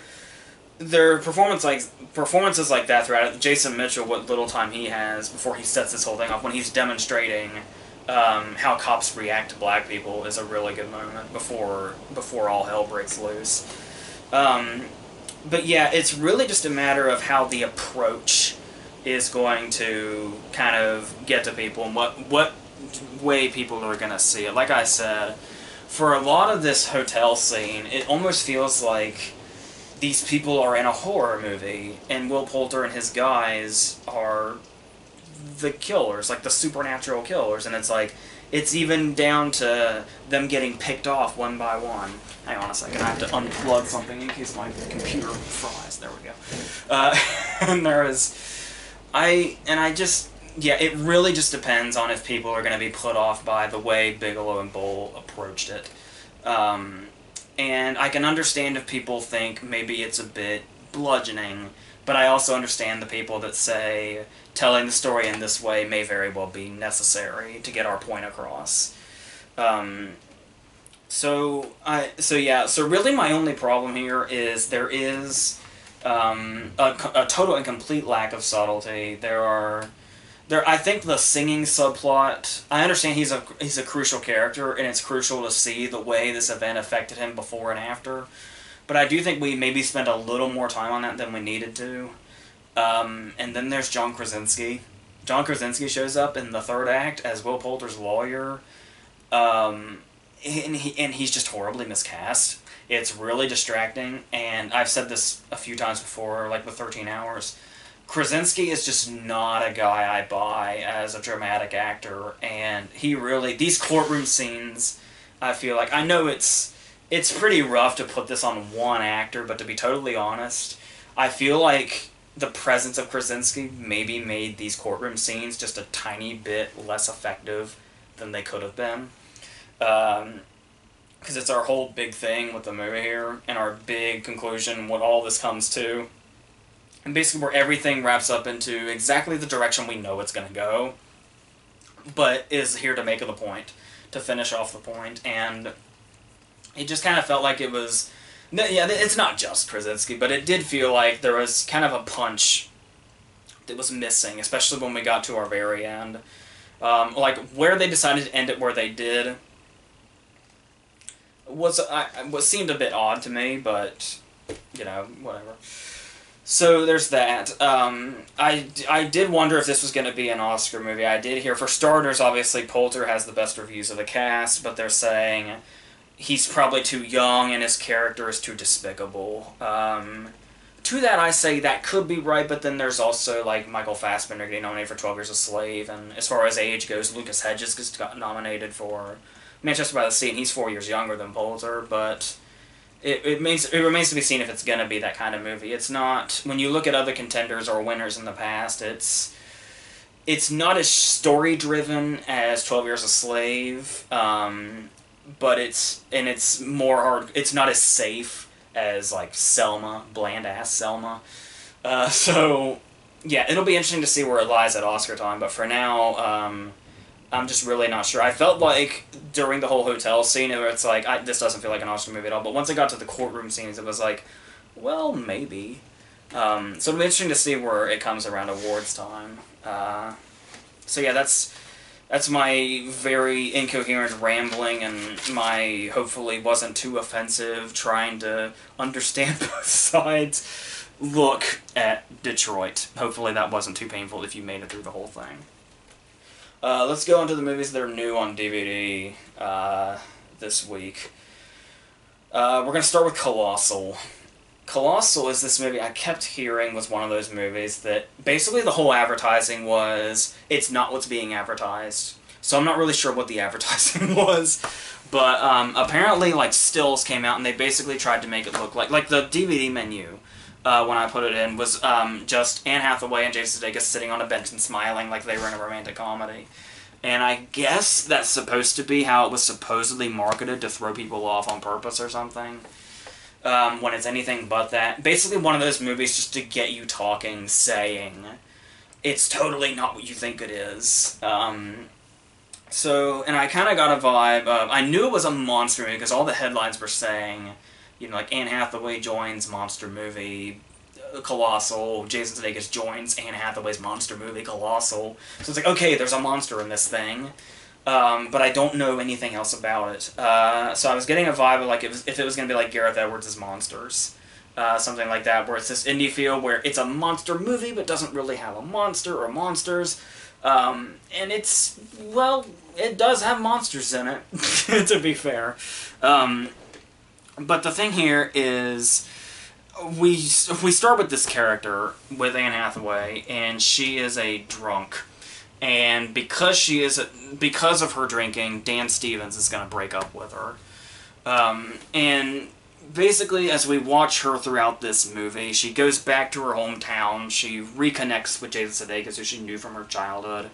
there are performances like that throughout it. Jason Mitchell, what little time he has before he sets this whole thing off, when he's demonstrating how cops react to black people, is a really good moment before all hell breaks loose. But yeah, it's really just a matter of how the approach is going to kind of get to people and what way people are going to see it. Like I said, for a lot of this hotel scene, it almost feels like these people are in a horror movie, and Will Poulter and his guys are the killers, like the supernatural killers, and it's like, it's even down to them getting picked off one by one. Hang on a second, I have to unplug something in case my computer fries. There we go. It really just depends on if people are going to be put off by the way Bigelow and Boll approached it. And I can understand if people think maybe it's a bit bludgeoning, but I also understand the people that say telling the story in this way may very well be necessary to get our point across. So really my only problem here is there is a total and complete lack of subtlety. I think the singing subplot, I understand he's a crucial character, and it's crucial to see the way this event affected him before and after, but I do think we maybe spent a little more time on that than we needed to. And then there's John Krasinski. John Krasinski shows up in the third act as Will Poulter's lawyer, and he's just horribly miscast. It's really distracting, and I've said this a few times before, like with 13 Hours. Krasinski is just not a guy I buy as a dramatic actor, and these courtroom scenes, I feel like, I know it's pretty rough to put this on one actor, but to be totally honest, I feel like the presence of Krasinski maybe made these courtroom scenes just a tiny bit less effective than they could have been. Because it's our whole big thing with the movie here, and our big conclusion, what all this comes to. And basically where everything wraps up into exactly the direction we know it's going to go, but is here to make the point, to finish off the point, and it just kind of felt like it was... Yeah, it's not just Krasinski, but it did feel like there was kind of a punch that was missing, especially when we got to our very end. Like, where they decided to end it where they did seemed a bit odd to me, but, whatever. So there's that. I did wonder if this was going to be an Oscar movie. I did hear, for starters, obviously Poulter has the best reviews of the cast, but they're saying he's probably too young and his character is too despicable. To that I say that could be right, but then there's also like Michael Fassbender getting nominated for 12 Years a Slave, and as far as age goes, Lucas Hedges just got nominated for Manchester by the Sea, and he's 4 years younger than Poulter, but it remains to be seen if it's going to be that kind of movie. It's not, when you look at other contenders or winners in the past, it's not as story-driven as 12 Years a Slave, but it's more hard, it's not as safe as, like, Selma, bland-ass Selma. So, yeah, it'll be interesting to see where it lies at Oscar time, but for now, I'm just really not sure. I felt like during the whole hotel scene, where it's like, this doesn't feel like an Oscar movie at all, but once it got to the courtroom scenes, it was like, well, maybe. So it'll be interesting to see where it comes around awards time. So yeah, that's my very incoherent rambling and my hopefully wasn't too offensive trying to understand both sides look at Detroit. Hopefully that wasn't too painful if you made it through the whole thing. Let's go into the movies that are new on DVD this week. We're going to start with Colossal. Colossal is this movie I kept hearing was one of those movies that basically the whole advertising was, it's not what's being advertised. So I'm not really sure what the advertising was. But apparently like stills came out and they basically tried to make it look like the DVD menu. When I put it in, was just Anne Hathaway and Jason Sudeikis sitting on a bench and smiling like they were in a romantic comedy. And I guess that's supposed to be how it was supposedly marketed to throw people off on purpose or something. When it's anything but that. Basically one of those movies just to get you talking, saying, it's totally not what you think it is. So, and I kind of got a vibe of, I knew it was a monster movie because all the headlines were saying, you know, like Anne Hathaway joins monster movie Colossal, Jason Sudeikis joins Anne Hathaway's monster movie Colossal. So it's like, okay, there's a monster in this thing, but I don't know anything else about it. So I was getting a vibe of like if it was going to be like Gareth Edwards' Monsters, something like that, where it's this indie feel where it's a monster movie but doesn't really have a monster or monsters. And it's, well, it does have monsters in it, to be fair. But the thing here is, we start with this character, with Anne Hathaway, and she is a drunk. And because of her drinking, Dan Stevens is going to break up with her. And basically, as we watch her throughout this movie, she goes back to her hometown, she reconnects with Jason Sudeikis, who she knew from her childhood.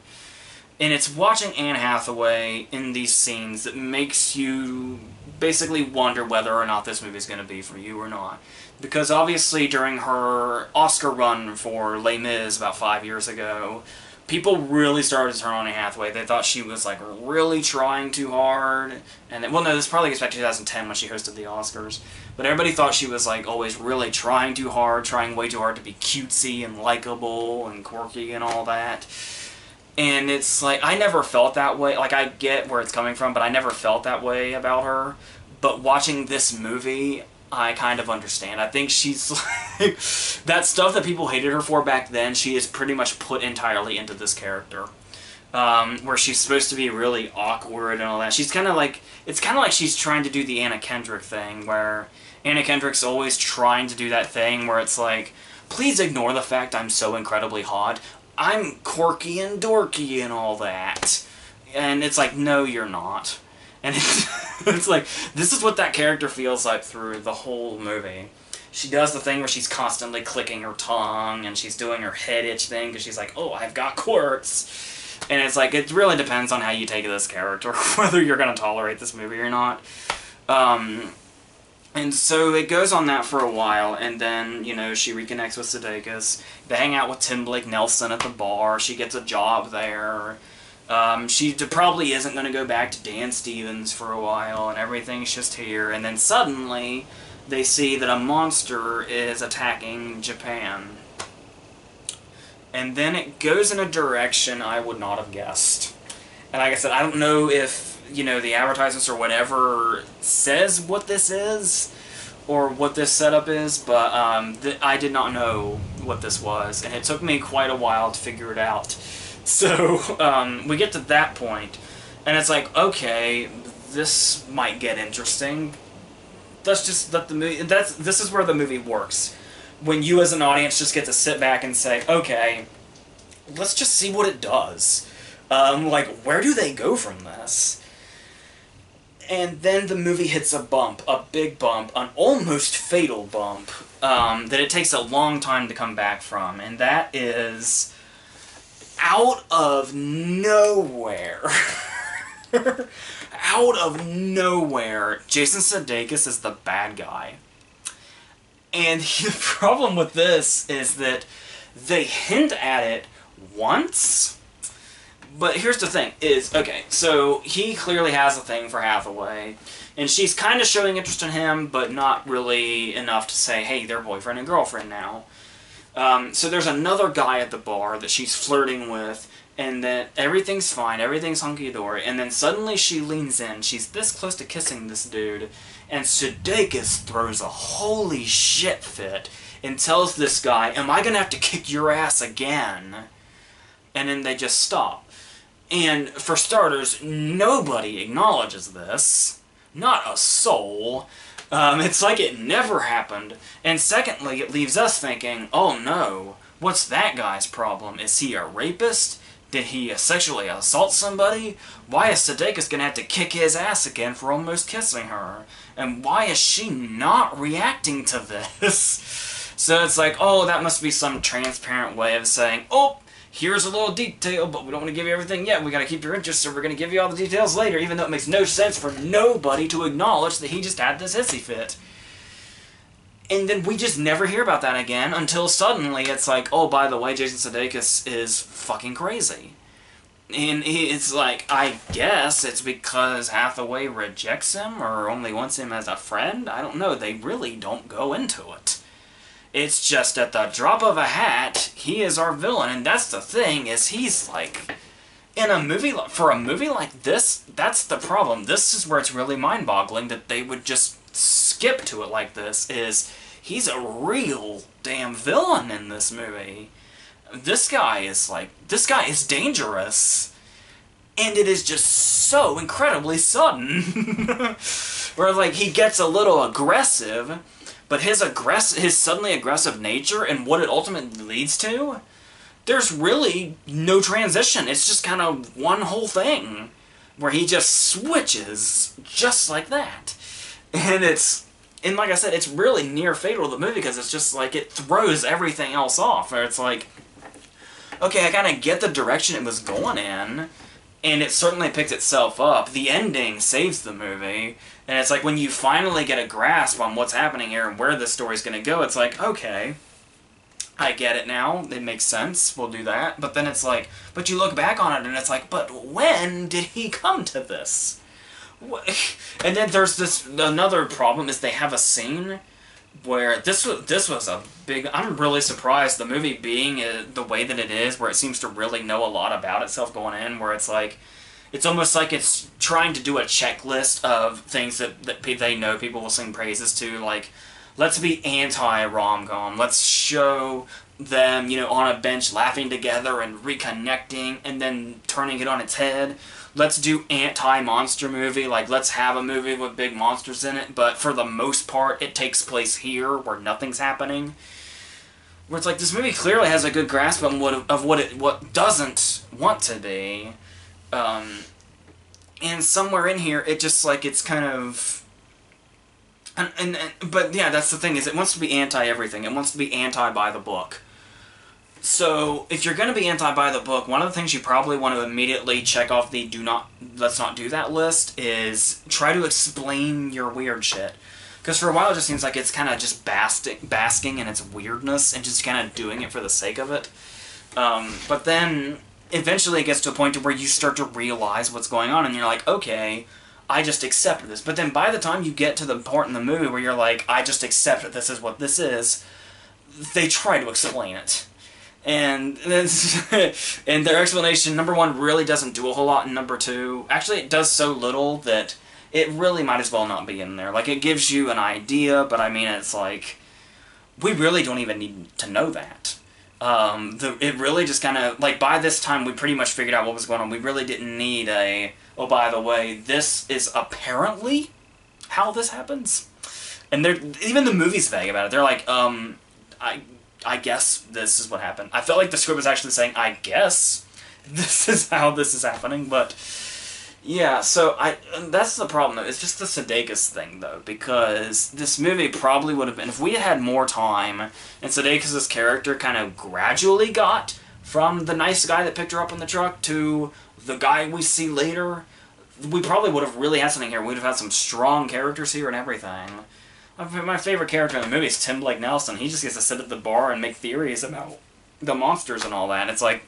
And it's watching Anne Hathaway in these scenes that makes you basically wonder whether or not this movie is going to be for you or not. Because obviously during her Oscar run for Les Mis about 5 years ago, people really started to turn on Anne Hathaway. They thought she was like really trying too hard. And then, well, no, this probably gets back to 2010 when she hosted the Oscars. But everybody thought she was like always really trying too hard, trying way too hard to be cutesy and likable and quirky and all that. And it's like, I never felt that way. Like, I get where it's coming from, but I never felt that way about her. But watching this movie, I kind of understand. I think she's like, that stuff that people hated her for back then, she is pretty much put entirely into this character. Where she's supposed to be really awkward and all that. She's kind of like, it's kind of like she's trying to do the Anna Kendrick thing, where Anna Kendrick's always trying to do that thing where it's like, please ignore the fact I'm so incredibly hot. I'm quirky and dorky and all that. And it's like, no, you're not. And it's like, this is what that character feels like through the whole movie. She does the thing where she's constantly clicking her tongue, and she's doing her head itch thing, because she's like, oh, I've got quirks. And it's like, it really depends on how you take this character, whether you're going to tolerate this movie or not. And so it goes on that for a while, and then, you know, she reconnects with Sudeikis. They hang out with Tim Blake Nelson at the bar. She gets a job there. She probably isn't going to go back to Dan Stevens for a while, and everything's just here. And then suddenly, they see that a monster is attacking Japan. And then it goes in a direction I would not have guessed. And like I said, I don't know if, you know, the advertisements or whatever says what this is, or what this setup is, but I did not know what this was, and it took me quite a while to figure it out. So we get to that point, and it's like, okay, this might get interesting. Let's just let the movie... This is where the movie works. When you as an audience just get to sit back and say, okay, let's just see what it does. Like, where do they go from this? And then the movie hits a bump, a big bump, an almost fatal bump, that it takes a long time to come back from, and that is out of nowhere. Out of nowhere, Jason Sudeikis is the bad guy. And the problem with this is that they hint at it once. But here's the thing, is, okay, so he clearly has a thing for Hathaway, and she's kind of showing interest in him, but not really enough to say, hey, they're boyfriend and girlfriend now. So there's another guy at the bar that she's flirting with, and that everything's fine, everything's hunky-dory, and then suddenly she leans in, she's this close to kissing this dude, and Sudeikis throws a holy shit fit, and tells this guy, am I gonna have to kick your ass again? And then they just stop. And, for starters, nobody acknowledges this. Not a soul. It's like it never happened. And secondly, it leaves us thinking, oh no, what's that guy's problem? Is he a rapist? Did he sexually assault somebody? Why is Sudeikis gonna have to kick his ass again for almost kissing her? And why is she not reacting to this? So it's like, oh, that must be some transparent way of saying, oh, here's a little detail, but we don't want to give you everything yet. We gotta keep your interest, so we're gonna give you all the details later, even though it makes no sense for nobody to acknowledge that he just had this hissy fit. And then we just never hear about that again until suddenly it's like, oh, by the way, Jason Sudeikis is fucking crazy. And it's like, I guess it's because Hathaway rejects him or only wants him as a friend? I don't know. They really don't go into it. It's just at the drop of a hat, he is our villain, and that's the thing, is he's like, in a movie, for a movie like this, that's the problem. This is where it's really mind-boggling that they would just skip to it like this, is he's a real damn villain in this movie. This guy is dangerous, and it is just so incredibly sudden. Where, like, he gets a little aggressive, but his suddenly aggressive nature and what it ultimately leads to, there's really no transition. It's just kind of one whole thing where he just switches just like that. And like I said, it's really near fatal to the movie because it's just like it throws everything else off. Where it's like, okay, I kind of get the direction it was going in, and it certainly picks itself up. The ending saves the movie. And it's like, when you finally get a grasp on what's happening here and where this story's going to go, it's like, okay, I get it now. It makes sense. We'll do that. But then it's like, but you look back on it and it's like, but when did he come to this? And then there's another problem is they have a scene where this was a big... I'm really surprised the movie being the way that it is, where it seems to really know a lot about itself going in, where it's like, it's almost like it's trying to do a checklist of things that they know people will sing praises to, like, let's be anti-rom-com, let's show them, you know, on a bench laughing together and reconnecting and then turning it on its head. Let's do anti-monster movie, like, let's have a movie with big monsters in it, but for the most part, it takes place here where nothing's happening. Where it's like, this movie clearly has a good grasp on what doesn't want to be. And somewhere in here, it just, like, it's kind of... But, yeah, that's the thing, is it wants to be anti-everything. It wants to be anti-by the book. So, if you're going to be anti-by the book, one of the things you probably want to immediately check off the let's not do that list is try to explain your weird shit. Because for a while it just seems like it's kind of just basking in its weirdness and just kind of doing it for the sake of it. But then... eventually it gets to a point where you start to realize what's going on, and you're like, okay, I just accept this. But then by the time you get to the part in the movie where you're like, I just accept that this is what this is, they try to explain it. And and their explanation, number one, really doesn't do a whole lot, and number two, actually it does so little that it really might as well not be in there. Like, it gives you an idea, but I mean, it's like, we really don't even need to know that. It really just kind of, like, by this time, we pretty much figured out what was going on. We really didn't need a, oh, by the way, this is apparently how this happens. And they're, even the movie's vague about it. They're like, I guess this is what happened. I felt like the script was actually saying, I guess this is how this is happening, but yeah, so that's the problem, though. It's just the Sudeikis thing, though, because this movie probably would have been, if we had more time, and Sudeikis' character kind of gradually got from the nice guy that picked her up in the truck to the guy we see later, we probably would have really had something here. We'd have had some strong characters here and everything. My favorite character in the movie is Tim Blake Nelson. He just gets to sit at the bar and make theories about the monsters and all that. And it's like,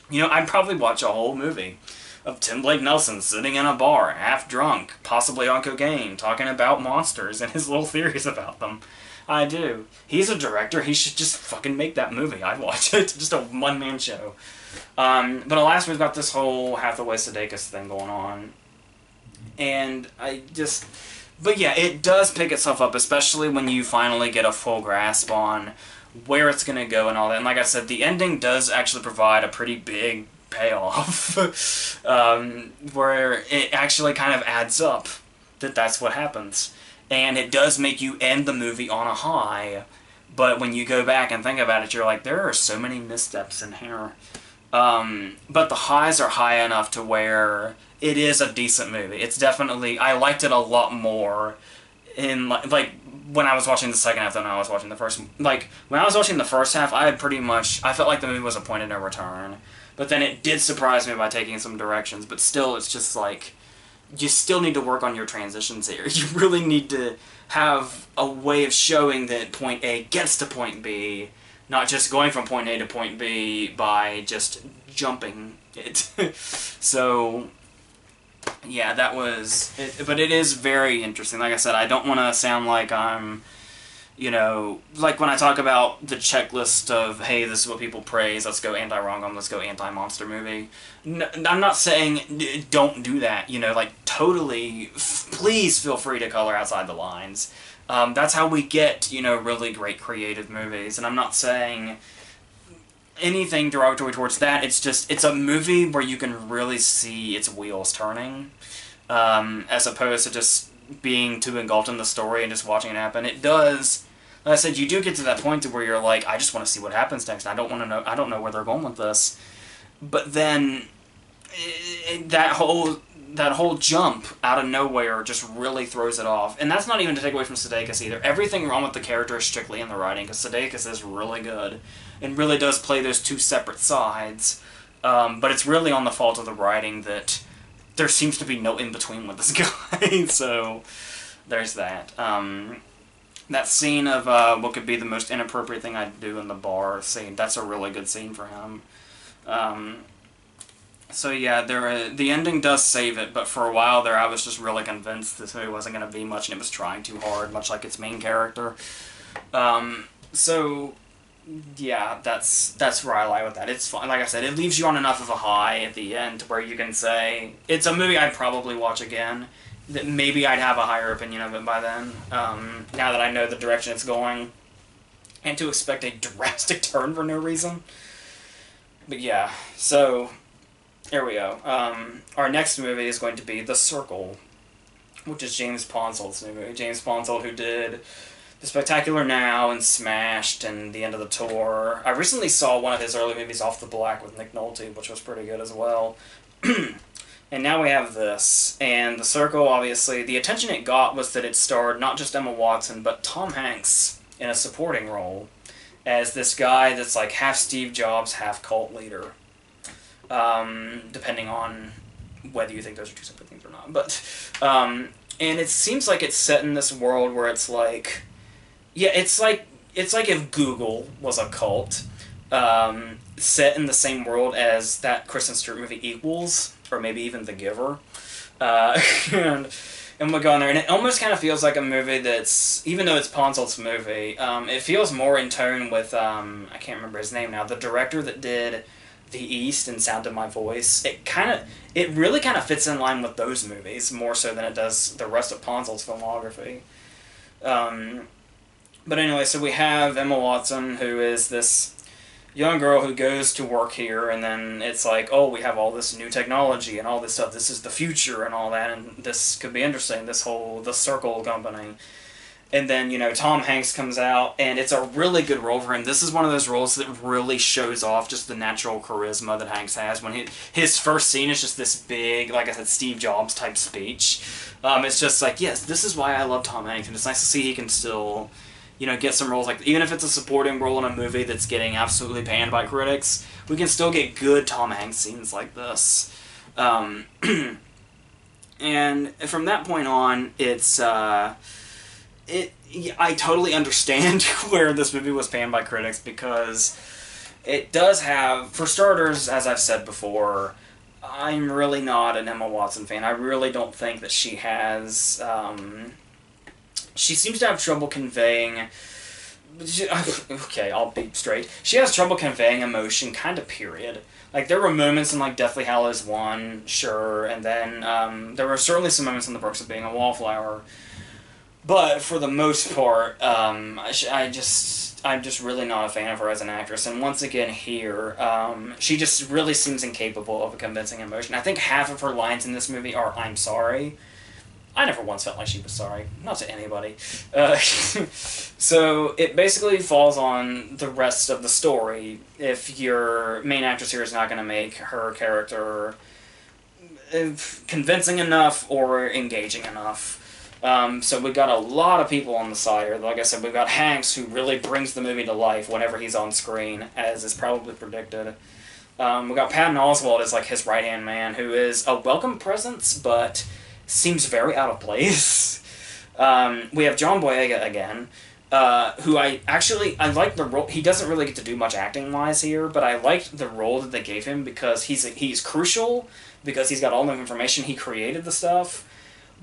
you know, I'd probably watch a whole movie of Tim Blake Nelson sitting in a bar, half drunk, possibly on cocaine, talking about monsters and his little theories about them. I do. He's a director. He should just fucking make that movie. I'd watch it. Just a one-man show. But alas, we've got this whole Hathaway Sudeikis thing going on. And I just... But yeah, it does pick itself up, especially when you finally get a full grasp on where it's going to go and all that. And like I said, the ending does actually provide a pretty big payoff, where it actually kind of adds up that that's what happens. And it does make you end the movie on a high, but when you go back and think about it, you're like, there are so many missteps in here. But the highs are high enough to where it is a decent movie. It's definitely, I liked it a lot more in, like, when I was watching the second half than I was watching the first. Like, when I was watching the first half, I felt like the movie was a point of no return. But then it did surprise me by taking some directions, but still, it's just like, you still need to work on your transitions here. You really need to have a way of showing that point A gets to point B, not just going from point A to point B by just jumping it. So, yeah, that was it. But it is very interesting. Like I said, I don't want to sound like I'm, you know, like when I talk about the checklist of, hey, this is what people praise, let's go anti-rom-com, let's go anti-monster movie. No, I'm not saying don't do that, you know, like, totally, please feel free to color outside the lines. That's how we get, you know, really great creative movies, and I'm not saying anything derogatory towards that. It's just, it's a movie where you can really see its wheels turning, as opposed to just being too engulfed in the story and just watching it happen. It does, like I said, you do get to that point where you're like, I just want to see what happens next. I don't know where they're going with this. But then that whole jump out of nowhere just really throws it off. And that's not even to take away from Sudeikis either. Everything wrong with the character is strictly in the writing, because Sudeikis is really good and really does play those two separate sides. But it's really on the fault of the writing that there seems to be no in-between with this guy. So there's that. That scene of what could be the most inappropriate thing I'd do in the bar scene, that's a really good scene for him. So yeah, the ending does save it, but for a while there I was just really convinced this movie wasn't going to be much, and it was trying too hard, much like its main character. So yeah, that's where I lie with that. It's fun. Like I said, it leaves you on enough of a high at the end where you can say, it's a movie I'd probably watch again. That maybe I'd have a higher opinion of it by then, now that I know the direction it's going, and to expect a drastic turn for no reason. But yeah, so here we go. Our next movie is going to be The Circle, which is James Ponsold's new movie. James Ponsold, who did The Spectacular Now and Smashed and The End of the Tour. I recently saw one of his early movies, Off the Black, with Nick Nolte, which was pretty good as well. And now we have this, and The Circle, obviously, the attention it got was that it starred not just Emma Watson, but Tom Hanks in a supporting role as this guy that's like half Steve Jobs, half cult leader. Depending on whether you think those are two separate things or not. But, and it seems like it's set in this world where it's like, yeah, it's like if Google was a cult, set in the same world as that Kristen Stewart movie Equals, or maybe even The Giver, and we go in there, and it almost kind of feels like a movie that's, even though it's Ponsold's movie, it feels more in tone with, I can't remember his name now, the director that did the East and Sound of My Voice, it really kind of fits in line with those movies more so than it does the rest of Ponsel's filmography. But anyway, so we have Emma Watson, who is this young girl who goes to work here, and then it's like, oh, we have all this new technology and all this stuff. This is the future and all that, and this could be interesting, the Circle company. And then, you know, Tom Hanks comes out, and it's a really good role for him. This is one of those roles that really shows off just the natural charisma that Hanks has. When his first scene is just this big, like I said, Steve Jobs type speech. It's just like, yes, this is why I love Tom Hanks, and it's nice to see he can still, you know, get some roles like, even if it's a supporting role in a movie that's getting absolutely panned by critics, we can still get good Tom Hanks scenes like this. And from that point on, I totally understand where this movie was panned by critics, because it does have, for starters, as I've said before, I'm really not an Emma Watson fan. I really don't think that she has, she seems to have trouble conveying, okay, I'll be straight. She has trouble conveying emotion, kind of, period. Like, there were moments in, like, Deathly Hallows 1, sure, and then there were certainly some moments in The Perks of Being a Wallflower. But for the most part, I'm just really not a fan of her as an actress. And once again here, she just really seems incapable of a convincing emotion. I think half of her lines in this movie are, "I'm sorry." I never once felt like she was sorry. Not to anybody. So it basically falls on the rest of the story if your main actress here is not going to make her character convincing enough or engaging enough. So we've got a lot of people on the side here. Like I said, we've got Hanks, who really brings the movie to life whenever he's on screen, as is probably predicted. We've got Patton Oswalt as, like, his right-hand man, who is a welcome presence, but seems very out of place. We have John Boyega again, who I like the role. He doesn't really get to do much acting-wise here, but I liked the role that they gave him, because he's crucial, because he's got all the information. He created the stuff.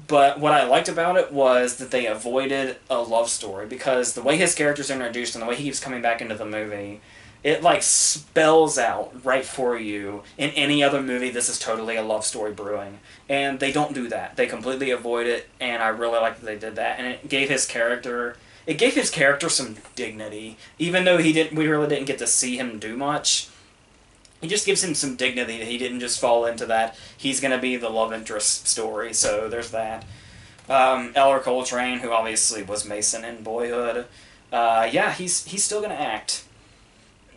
But what I liked about it was that they avoided a love story, because the way his character's introduced and the way he keeps coming back into the movie, it, like, spells out right for you. In any other movie, this is totally a love story brewing. And they don't do that. They completely avoid it, and I really like that they did that. And it gave his character some dignity. Even though we really didn't get to see him do much, he just gives him some dignity that he didn't just fall into that he's going to be the love interest story, so there's that. Eller Coltrane, who obviously was Mason in Boyhood, yeah, he's still going to act.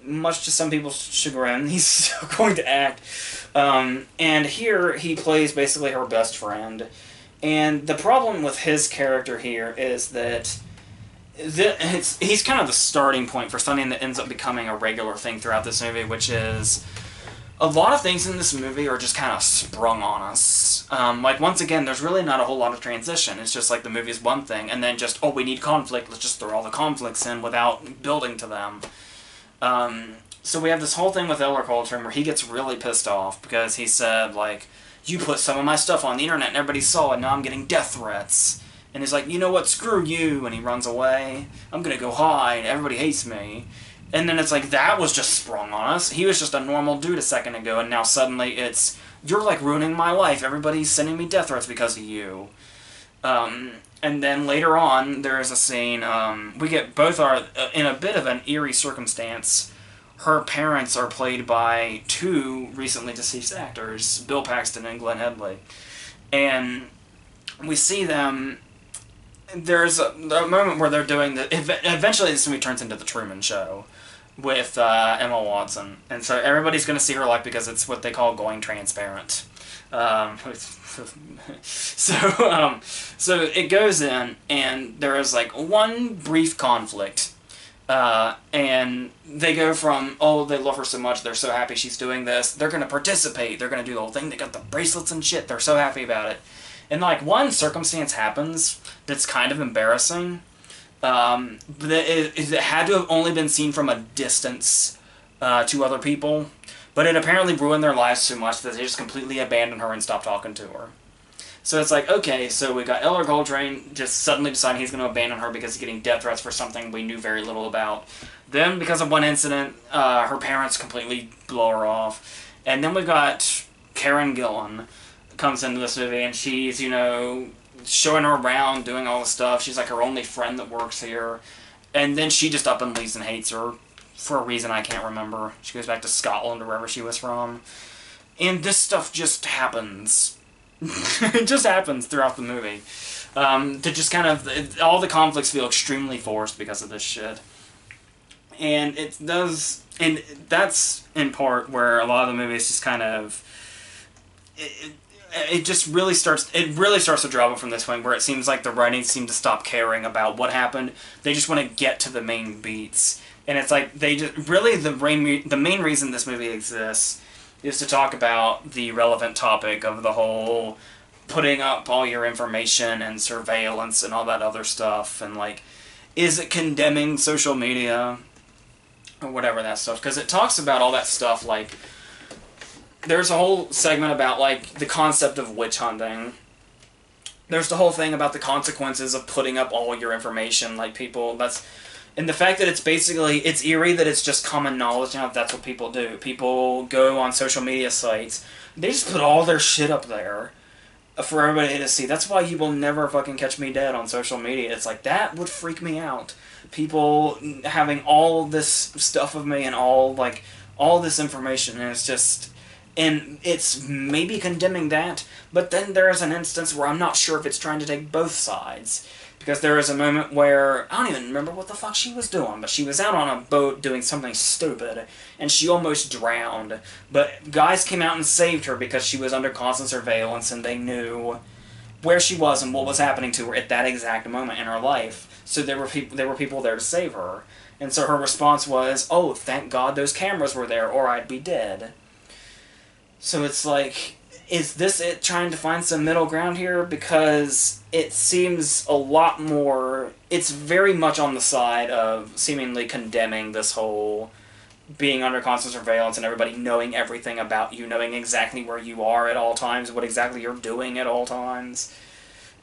Much to some people's chagrin, he's still going to act. And here, he plays basically her best friend. And the problem with his character here is that he's kind of the starting point for something that ends up becoming a regular thing throughout this movie, which is a lot of things in this movie are just kind of sprung on us. Like, once again, there's really not a whole lot of transition. It's just like the movie's one thing, and then just, oh, we need conflict, let's just throw all the conflicts in without building to them. So we have this whole thing with Eller Coltrane where he gets really pissed off because he said, like, you put some of my stuff on the internet and everybody saw it, and now I'm getting death threats. And he's like, you know what, screw you, and he runs away. I'm gonna go hide, everybody hates me. And then it's like, that was just sprung on us. He was just a normal dude a second ago, and now suddenly it's, you're, like, ruining my life. Everybody's sending me death threats because of you. And then later on, there is a scene, we get both are, in a bit of an eerie circumstance, her parents are played by two recently deceased actors, Bill Paxton and Glenn Headley. And we see them, there's a moment where they're doing eventually this movie turns into The Truman Show with Emma Watson. And so everybody's going to see her life because it's what they call going transparent. So it goes in, and there is, like, one brief conflict, and they go from, oh, they love her so much, they're so happy she's doing this, they're going to participate, they're going to do the whole thing, they got the bracelets and shit, they're so happy about it. And, like, one circumstance happens that's kind of embarrassing, but it had to have only been seen from a distance to other people, but it apparently ruined their lives so much that they just completely abandoned her and stopped talking to her. So it's like, okay, so we got Elder Coltrane just suddenly deciding he's going to abandon her because he's getting death threats for something we knew very little about. Then, because of one incident, her parents completely blow her off. And then we've got Karen Gillan comes into this movie, and she's, you know, showing her around, doing all the stuff. She's like her only friend that works here. And then she just up and leaves and hates her for a reason I can't remember. She goes back to Scotland or wherever she was from. And this stuff just happens. It just happens throughout the movie. To just kind of... all the conflicts feel extremely forced because of this shit. And it does... and that's in part where a lot of the movies just kind of... It just really starts... it really starts to drop it from this point, where it seems like the writing seems to stop caring about what happened. They just want to get to the main beats. And it's like, they just... really, the main reason this movie exists is to talk about the relevant topic of the whole putting up all your information and surveillance and all that other stuff. And, like, is it condemning social media? Or whatever that stuff. Because it talks about all that stuff, like... there's a whole segment about, like, the concept of witch hunting. There's the whole thing about the consequences of putting up all your information, like, people, that's... and the fact that it's basically, it's eerie that it's just common knowledge now that that's what people do. People go on social media sites, they just put all their shit up there for everybody to see. That's why you will never fucking catch me dead on social media. It's like, that would freak me out. People having all this stuff of me and all, like, all this information, and it's just... and it's maybe condemning that, but then there is an instance where I'm not sure if it's trying to take both sides. Because there is a moment where, I don't even remember what the fuck she was doing, but she was out on a boat doing something stupid, and she almost drowned. But guys came out and saved her because she was under constant surveillance, and they knew where she was and what was happening to her at that exact moment in her life. So there were people there to save her. And so her response was, oh, thank God those cameras were there, or I'd be dead. So it's like, is this it trying to find some middle ground here? Because it seems a lot more... it's very much on the side of seemingly condemning this whole being under constant surveillance and everybody knowing everything about you, knowing exactly where you are at all times, what exactly you're doing at all times.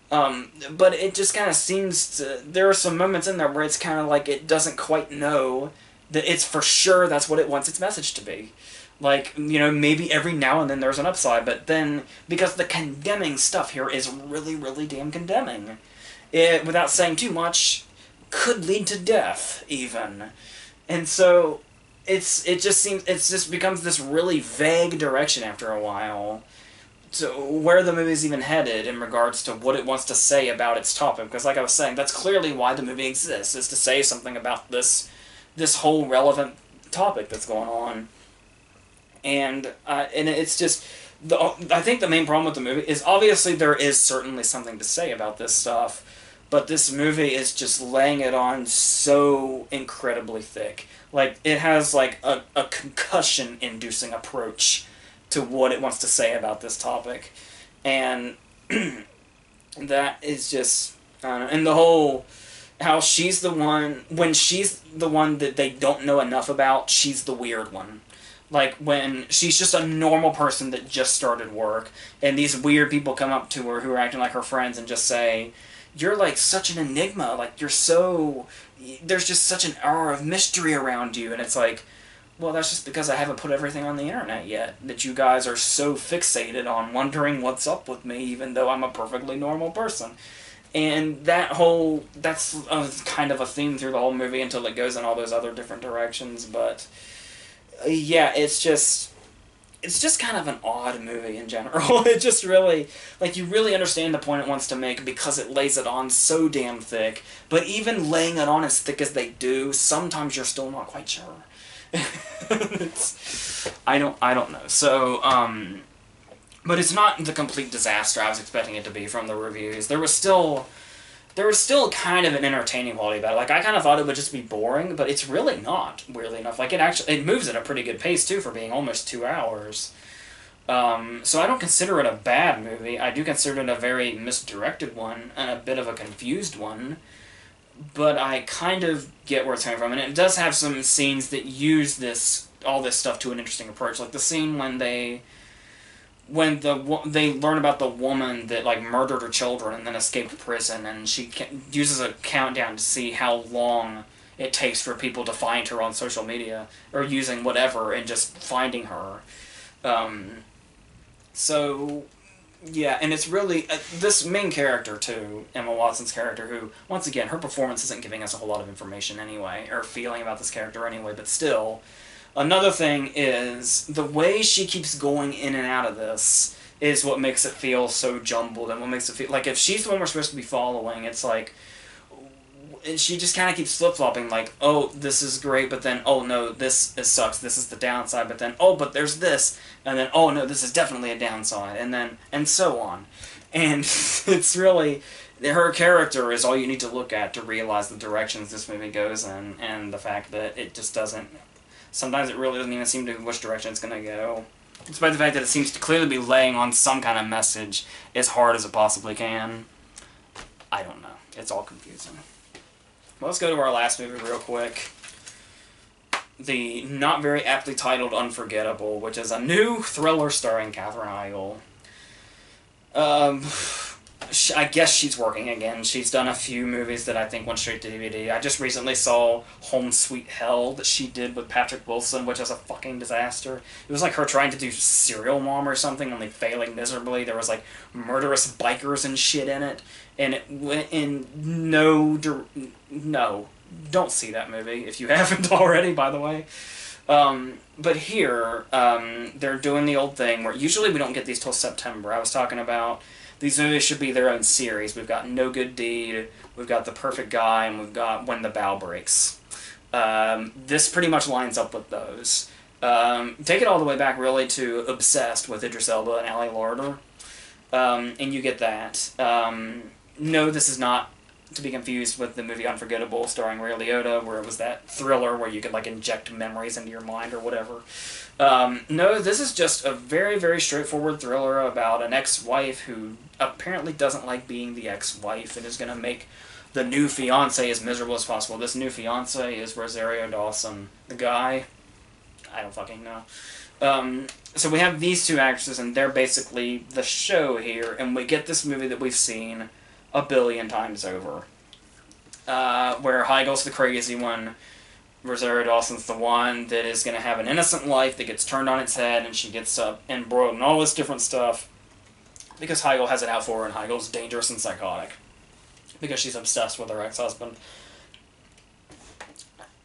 But it just kind of seems to... there are some moments in there where it's kind of like it doesn't quite know that it's for sure that's what it wants its message to be. Like, you know, maybe every now and then there's an upside, but then, because the condemning stuff here is really, really damn condemning, it, without saying too much, could lead to death, even. And so, it just becomes this really vague direction after a while, to where the movie's even headed in regards to what it wants to say about its topic. Because like I was saying, that's clearly why the movie exists, is to say something about this whole relevant topic that's going on. And it's just... I think the main problem with the movie is, obviously there is certainly something to say about this stuff, but this movie is just laying it on so incredibly thick. Like, it has, like, a concussion-inducing approach to what it wants to say about this topic. And that is just... I don't know. And the whole... how she's the one... when she's the one that they don't know enough about, she's the weird one. Like, when she's just a normal person that just started work, and these weird people come up to her who are acting like her friends and just say, you're, like, such an enigma, like, you're so... there's just such an aura of mystery around you, and it's like, well, that's just because I haven't put everything on the internet yet, that you guys are so fixated on wondering what's up with me, even though I'm a perfectly normal person. And that's kind of a theme through the whole movie until it goes in all those other different directions, but... yeah, it's just kind of an odd movie in general. It just really, like, you really understand the point it wants to make because it lays it on so damn thick. But even laying it on as thick as they do, sometimes you're still not quite sure. I don't know. So, but it's not the complete disaster I was expecting it to be from the reviews. There was still kind of an entertaining quality about it. Like, I kind of thought it would just be boring, but it's really not, weirdly enough. Like, it moves at a pretty good pace, too, for being almost 2 hours. So I don't consider it a bad movie. I do consider it a very misdirected one, and a bit of a confused one. But I kind of get where it's coming from. And it does have some scenes that use all this stuff to an interesting approach. Like the scene when they when they learn about the woman that like murdered her children and then escaped prison, and she uses a countdown to see how long it takes for people to find her on social media or using whatever and just finding her. So yeah, and it's really this main character too, Emma Watson's character, who once again her performance isn't giving us a whole lot of information anyway or feeling about this character anyway, but still. Another thing is the way she keeps going in and out of this is what makes it feel so jumbled, and what makes it feel like if she's the one we're supposed to be following, it's like, and she just kind of keeps flip-flopping, like, oh, this is great, but then, oh no, this sucks, this is the downside, but then, oh, but there's this, and then, oh no, this is definitely a downside, and then, and so on. And it's really, her character is all you need to look at to realize the directions this movie goes in, and the fact that it just doesn't, sometimes it really doesn't even seem to which direction it's going to go. Despite the fact that it seems to clearly be laying on some kind of message as hard as it possibly can. I don't know. It's all confusing. Well, let's go to our last movie real quick. The not very aptly titled Unforgettable, which is a new thriller starring Katherine Heigl. I guess she's working again. She's done a few movies that I think went straight to DVD. I just recently saw Home Sweet Hell that she did with Patrick Wilson, which was a fucking disaster. It was like her trying to do Serial Mom or something, only failing miserably. There was like murderous bikers and shit in it, and it went in no, don't see that movie if you haven't already, by the way. But here, they're doing the old thing where usually we don't get these till September. I was talking about these movies should be their own series. We've got No Good Deed, we've got The Perfect Guy, and we've got When the Bow Breaks. This pretty much lines up with those. Take it all the way back, really, to Obsessed with Idris Elba and Ali Larter. And you get that. No, this is not to be confused with the movie Unforgettable starring Ray Liotta, where it was that thriller where you could like inject memories into your mind or whatever. No, this is just a very, very straightforward thriller about an ex-wife who apparently doesn't like being the ex-wife and is going to make the new fiancé as miserable as possible. This new fiancé is Rosario Dawson, the guy. I don't fucking know. So we have these two actresses, and they're basically the show here, and we get this movie that we've seen a billion times over. Where Heigl's the crazy one, Rosario Dawson's the one that is going to have an innocent life that gets turned on its head, and she gets embroiled in all this different stuff because Heigl has it out for her, and Heigl's dangerous and psychotic because she's obsessed with her ex-husband.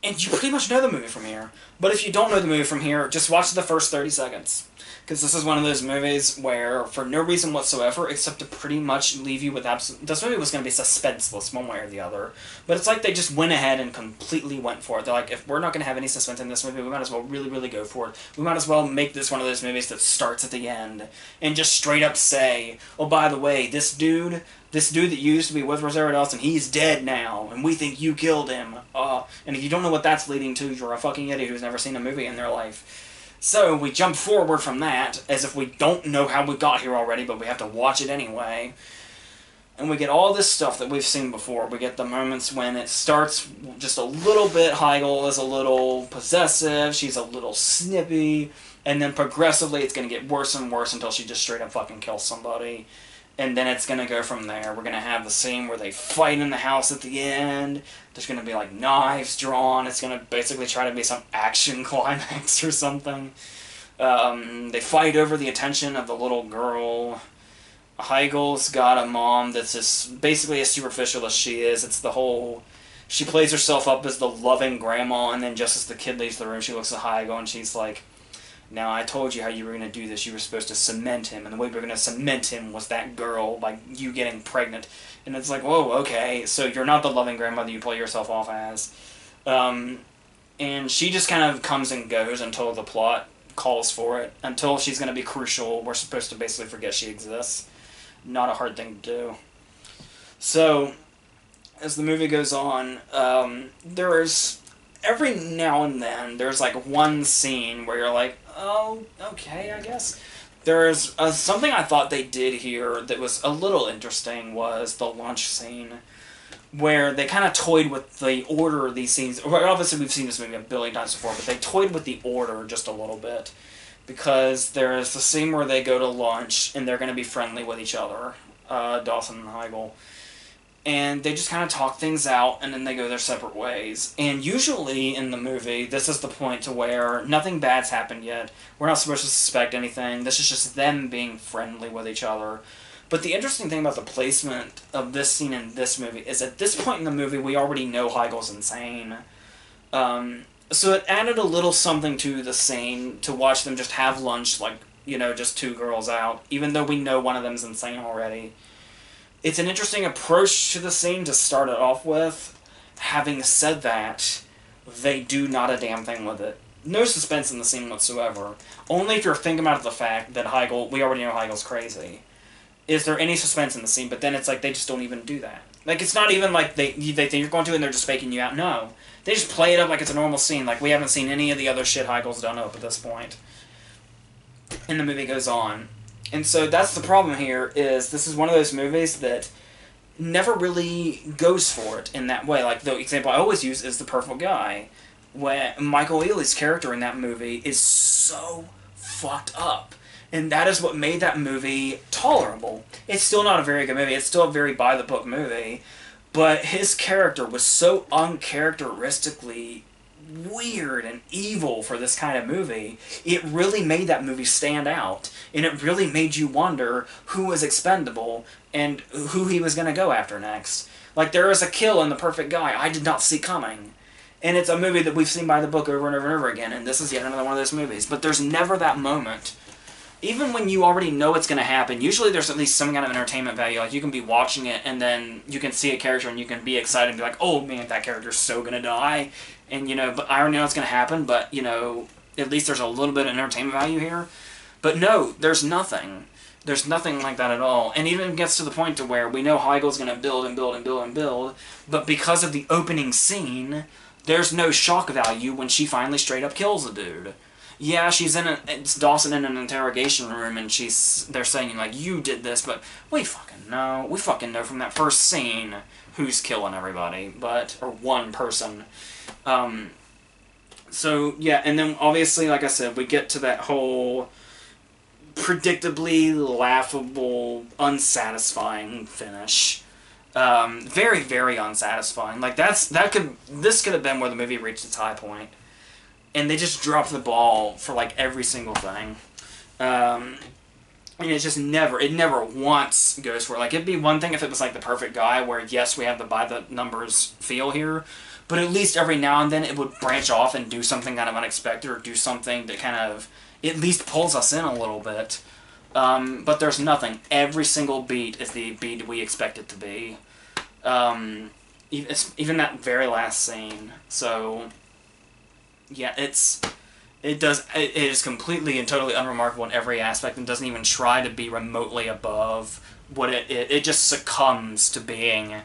And you pretty much know the movie from here. But if you don't know the movie from here, just watch the first 30 seconds. Because this is one of those movies where, for no reason whatsoever, except to pretty much leave you with absolute... This movie was going to be suspenseless one way or the other. But it's like they just went ahead and completely went for it. They're like, if we're not going to have any suspense in this movie, we might as well really, really go for it. We might as well make this one of those movies that starts at the end. And just straight up say, oh, by the way, this dude that used to be with Rosario Dawson, he's dead now, and we think you killed him. And if you don't know what that's leading to, you're a fucking idiot who's never seen a movie in their life. So we jump forward from that, as if we don't know how we got here already, but we have to watch it anyway. And we get all this stuff that we've seen before. We get the moments when it starts just a little bit, Heigl is a little possessive, she's a little snippy, and then progressively it's going to get worse and worse until she just straight up fucking kills somebody. And then it's going to go from there. We're going to have the scene where they fight in the house at the end. There's going to be, like, knives drawn. It's going to basically try to be some action climax or something. They fight over the attention of the little girl. Heigl's got a mom that's just basically as superficial as she is. It's the whole... She plays herself up as the loving grandma, and then just as the kid leaves the room, she looks at Heigl and she's like... Now, I told you how you were going to do this. You were supposed to cement him, and the way we were going to cement him was that girl, by you getting pregnant. And it's like, whoa, okay, so you're not the loving grandmother you play yourself off as. And she just kind of comes and goes until the plot calls for it. Until she's going to be crucial, we're supposed to basically forget she exists. Not a hard thing to do. So, as the movie goes on, there's... Every now and then, there's like one scene where you're like, oh, okay, I guess. There's something I thought they did here that was a little interesting was the lunch scene, where they kind of toyed with the order of these scenes. Obviously, we've seen this movie a billion times before, but they toyed with the order just a little bit. because there's the scene where they go to lunch and they're going to be friendly with each other, Dawson and Heigl. And they just kind of talk things out, and then they go their separate ways. And usually in the movie, this is the point to where nothing bad's happened yet. We're not supposed to suspect anything. This is just them being friendly with each other. But the interesting thing about the placement of this scene in this movie is at this point in the movie, we already know Heigl's insane. So it added a little something to the scene to watch them just have lunch, like, just two girls out, even though we know one of them's insane already. It's an interesting approach to the scene to start it off with. Having said that, they do not a damn thing with it. No suspense in the scene whatsoever. Think about the fact that we already know Heigl's crazy. Is there any suspense in the scene? But then it's like they just don't even do that. Like, it's not even like they think you're going to and they're just faking you out. No. They just play it up like it's a normal scene. Like, we haven't seen any of the other shit Heigl's done up at this point. And the movie goes on. And so that's the problem here, is this is one of those movies that never really goes for it in that way. Like, the example I always use is The Perfect Guy, where Michael Ealy's character in that movie is so fucked up. And that is what made that movie tolerable. It's still not a very good movie. It's still a very by-the-book movie. But his character was so uncharacteristically weird and evil for this kind of movie. It really made that movie stand out. And it really made you wonder who was expendable and who he was going to go after next. Like, there is a kill in The Perfect Guy I did not see coming. And it's a movie that we've seen by the book over and over and over again. And this is yet another one of those movies. But there's never that moment. Even when you already know it's going to happen, usually there's at least some kind of entertainment value. Like, you can be watching it, and then you can see a character, and you can be excited and be like, oh, man, that character's so going to die. And, but I already know it's going to happen, but, at least there's a little bit of entertainment value here. But no, there's nothing. There's nothing like that at all. And even gets to the point to where we know Heigl's going to build and build and build and build, but because of the opening scene, there's no shock value when she finally straight up kills a dude. Yeah, it's Dawson in an interrogation room, and they're saying, like, you did this, but we fucking know. We fucking know from that first scene who's killing everybody, or one person. So, yeah, and then obviously, like I said, we get to that whole predictably laughable, unsatisfying finish. Very, very unsatisfying. Like, this could have been where the movie reached its high point. And they just dropped the ball for, like, every single thing. And it just never once goes for it. Like, it'd be one thing if it was, like, The Perfect Guy, where, yes, we have the by-the-numbers feel here, but at least every now and then it would branch off and do something kind of unexpected, or do something that kind of at least pulls us in a little bit. But there's nothing. Every single beat is the beat we expect it to be. Even that very last scene. So, yeah, it is completely and totally unremarkable in every aspect, and doesn't even try to be remotely above what it just succumbs to being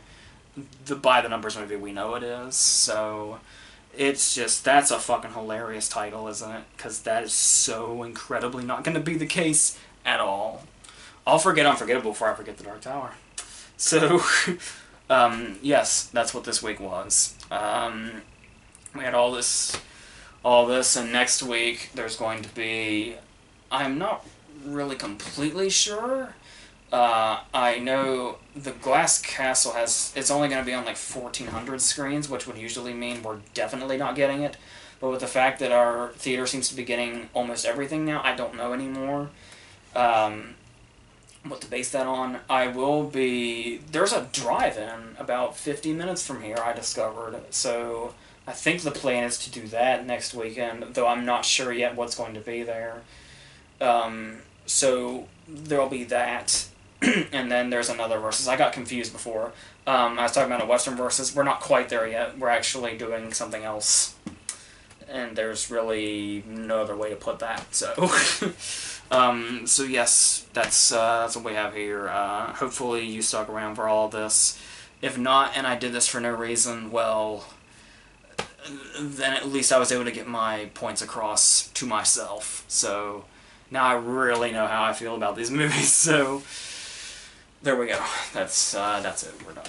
the by-the-numbers movie we know it is. So, it's just, that's a fucking hilarious title, isn't it? Because that is so incredibly not going to be the case at all. I'll forget Unforgettable before I forget The Dark Tower. So, yes, that's what this week was. We had all this, and next week there's going to be, I'm not really completely sure. I know the Glass Castle it's only going to be on like 1,400 screens, which would usually mean we're definitely not getting it. But with the fact that our theater seems to be getting almost everything now, I don't know anymore what to base that on. There's a drive-in about 50 minutes from here, I discovered. So I think the plan is to do that next weekend, though I'm not sure yet what's going to be there. So there'll be that. And then there's another Versus. I got confused before. I was talking about a Western Versus. We're not quite there yet. We're actually doing something else. And there's really no other way to put that. So, so yes, that's what we have here. Hopefully you stuck around for all of this. If not, and I did this for no reason, well, then at least I was able to get my points across to myself. So now I really know how I feel about these movies. So there we go. That's it. We're done.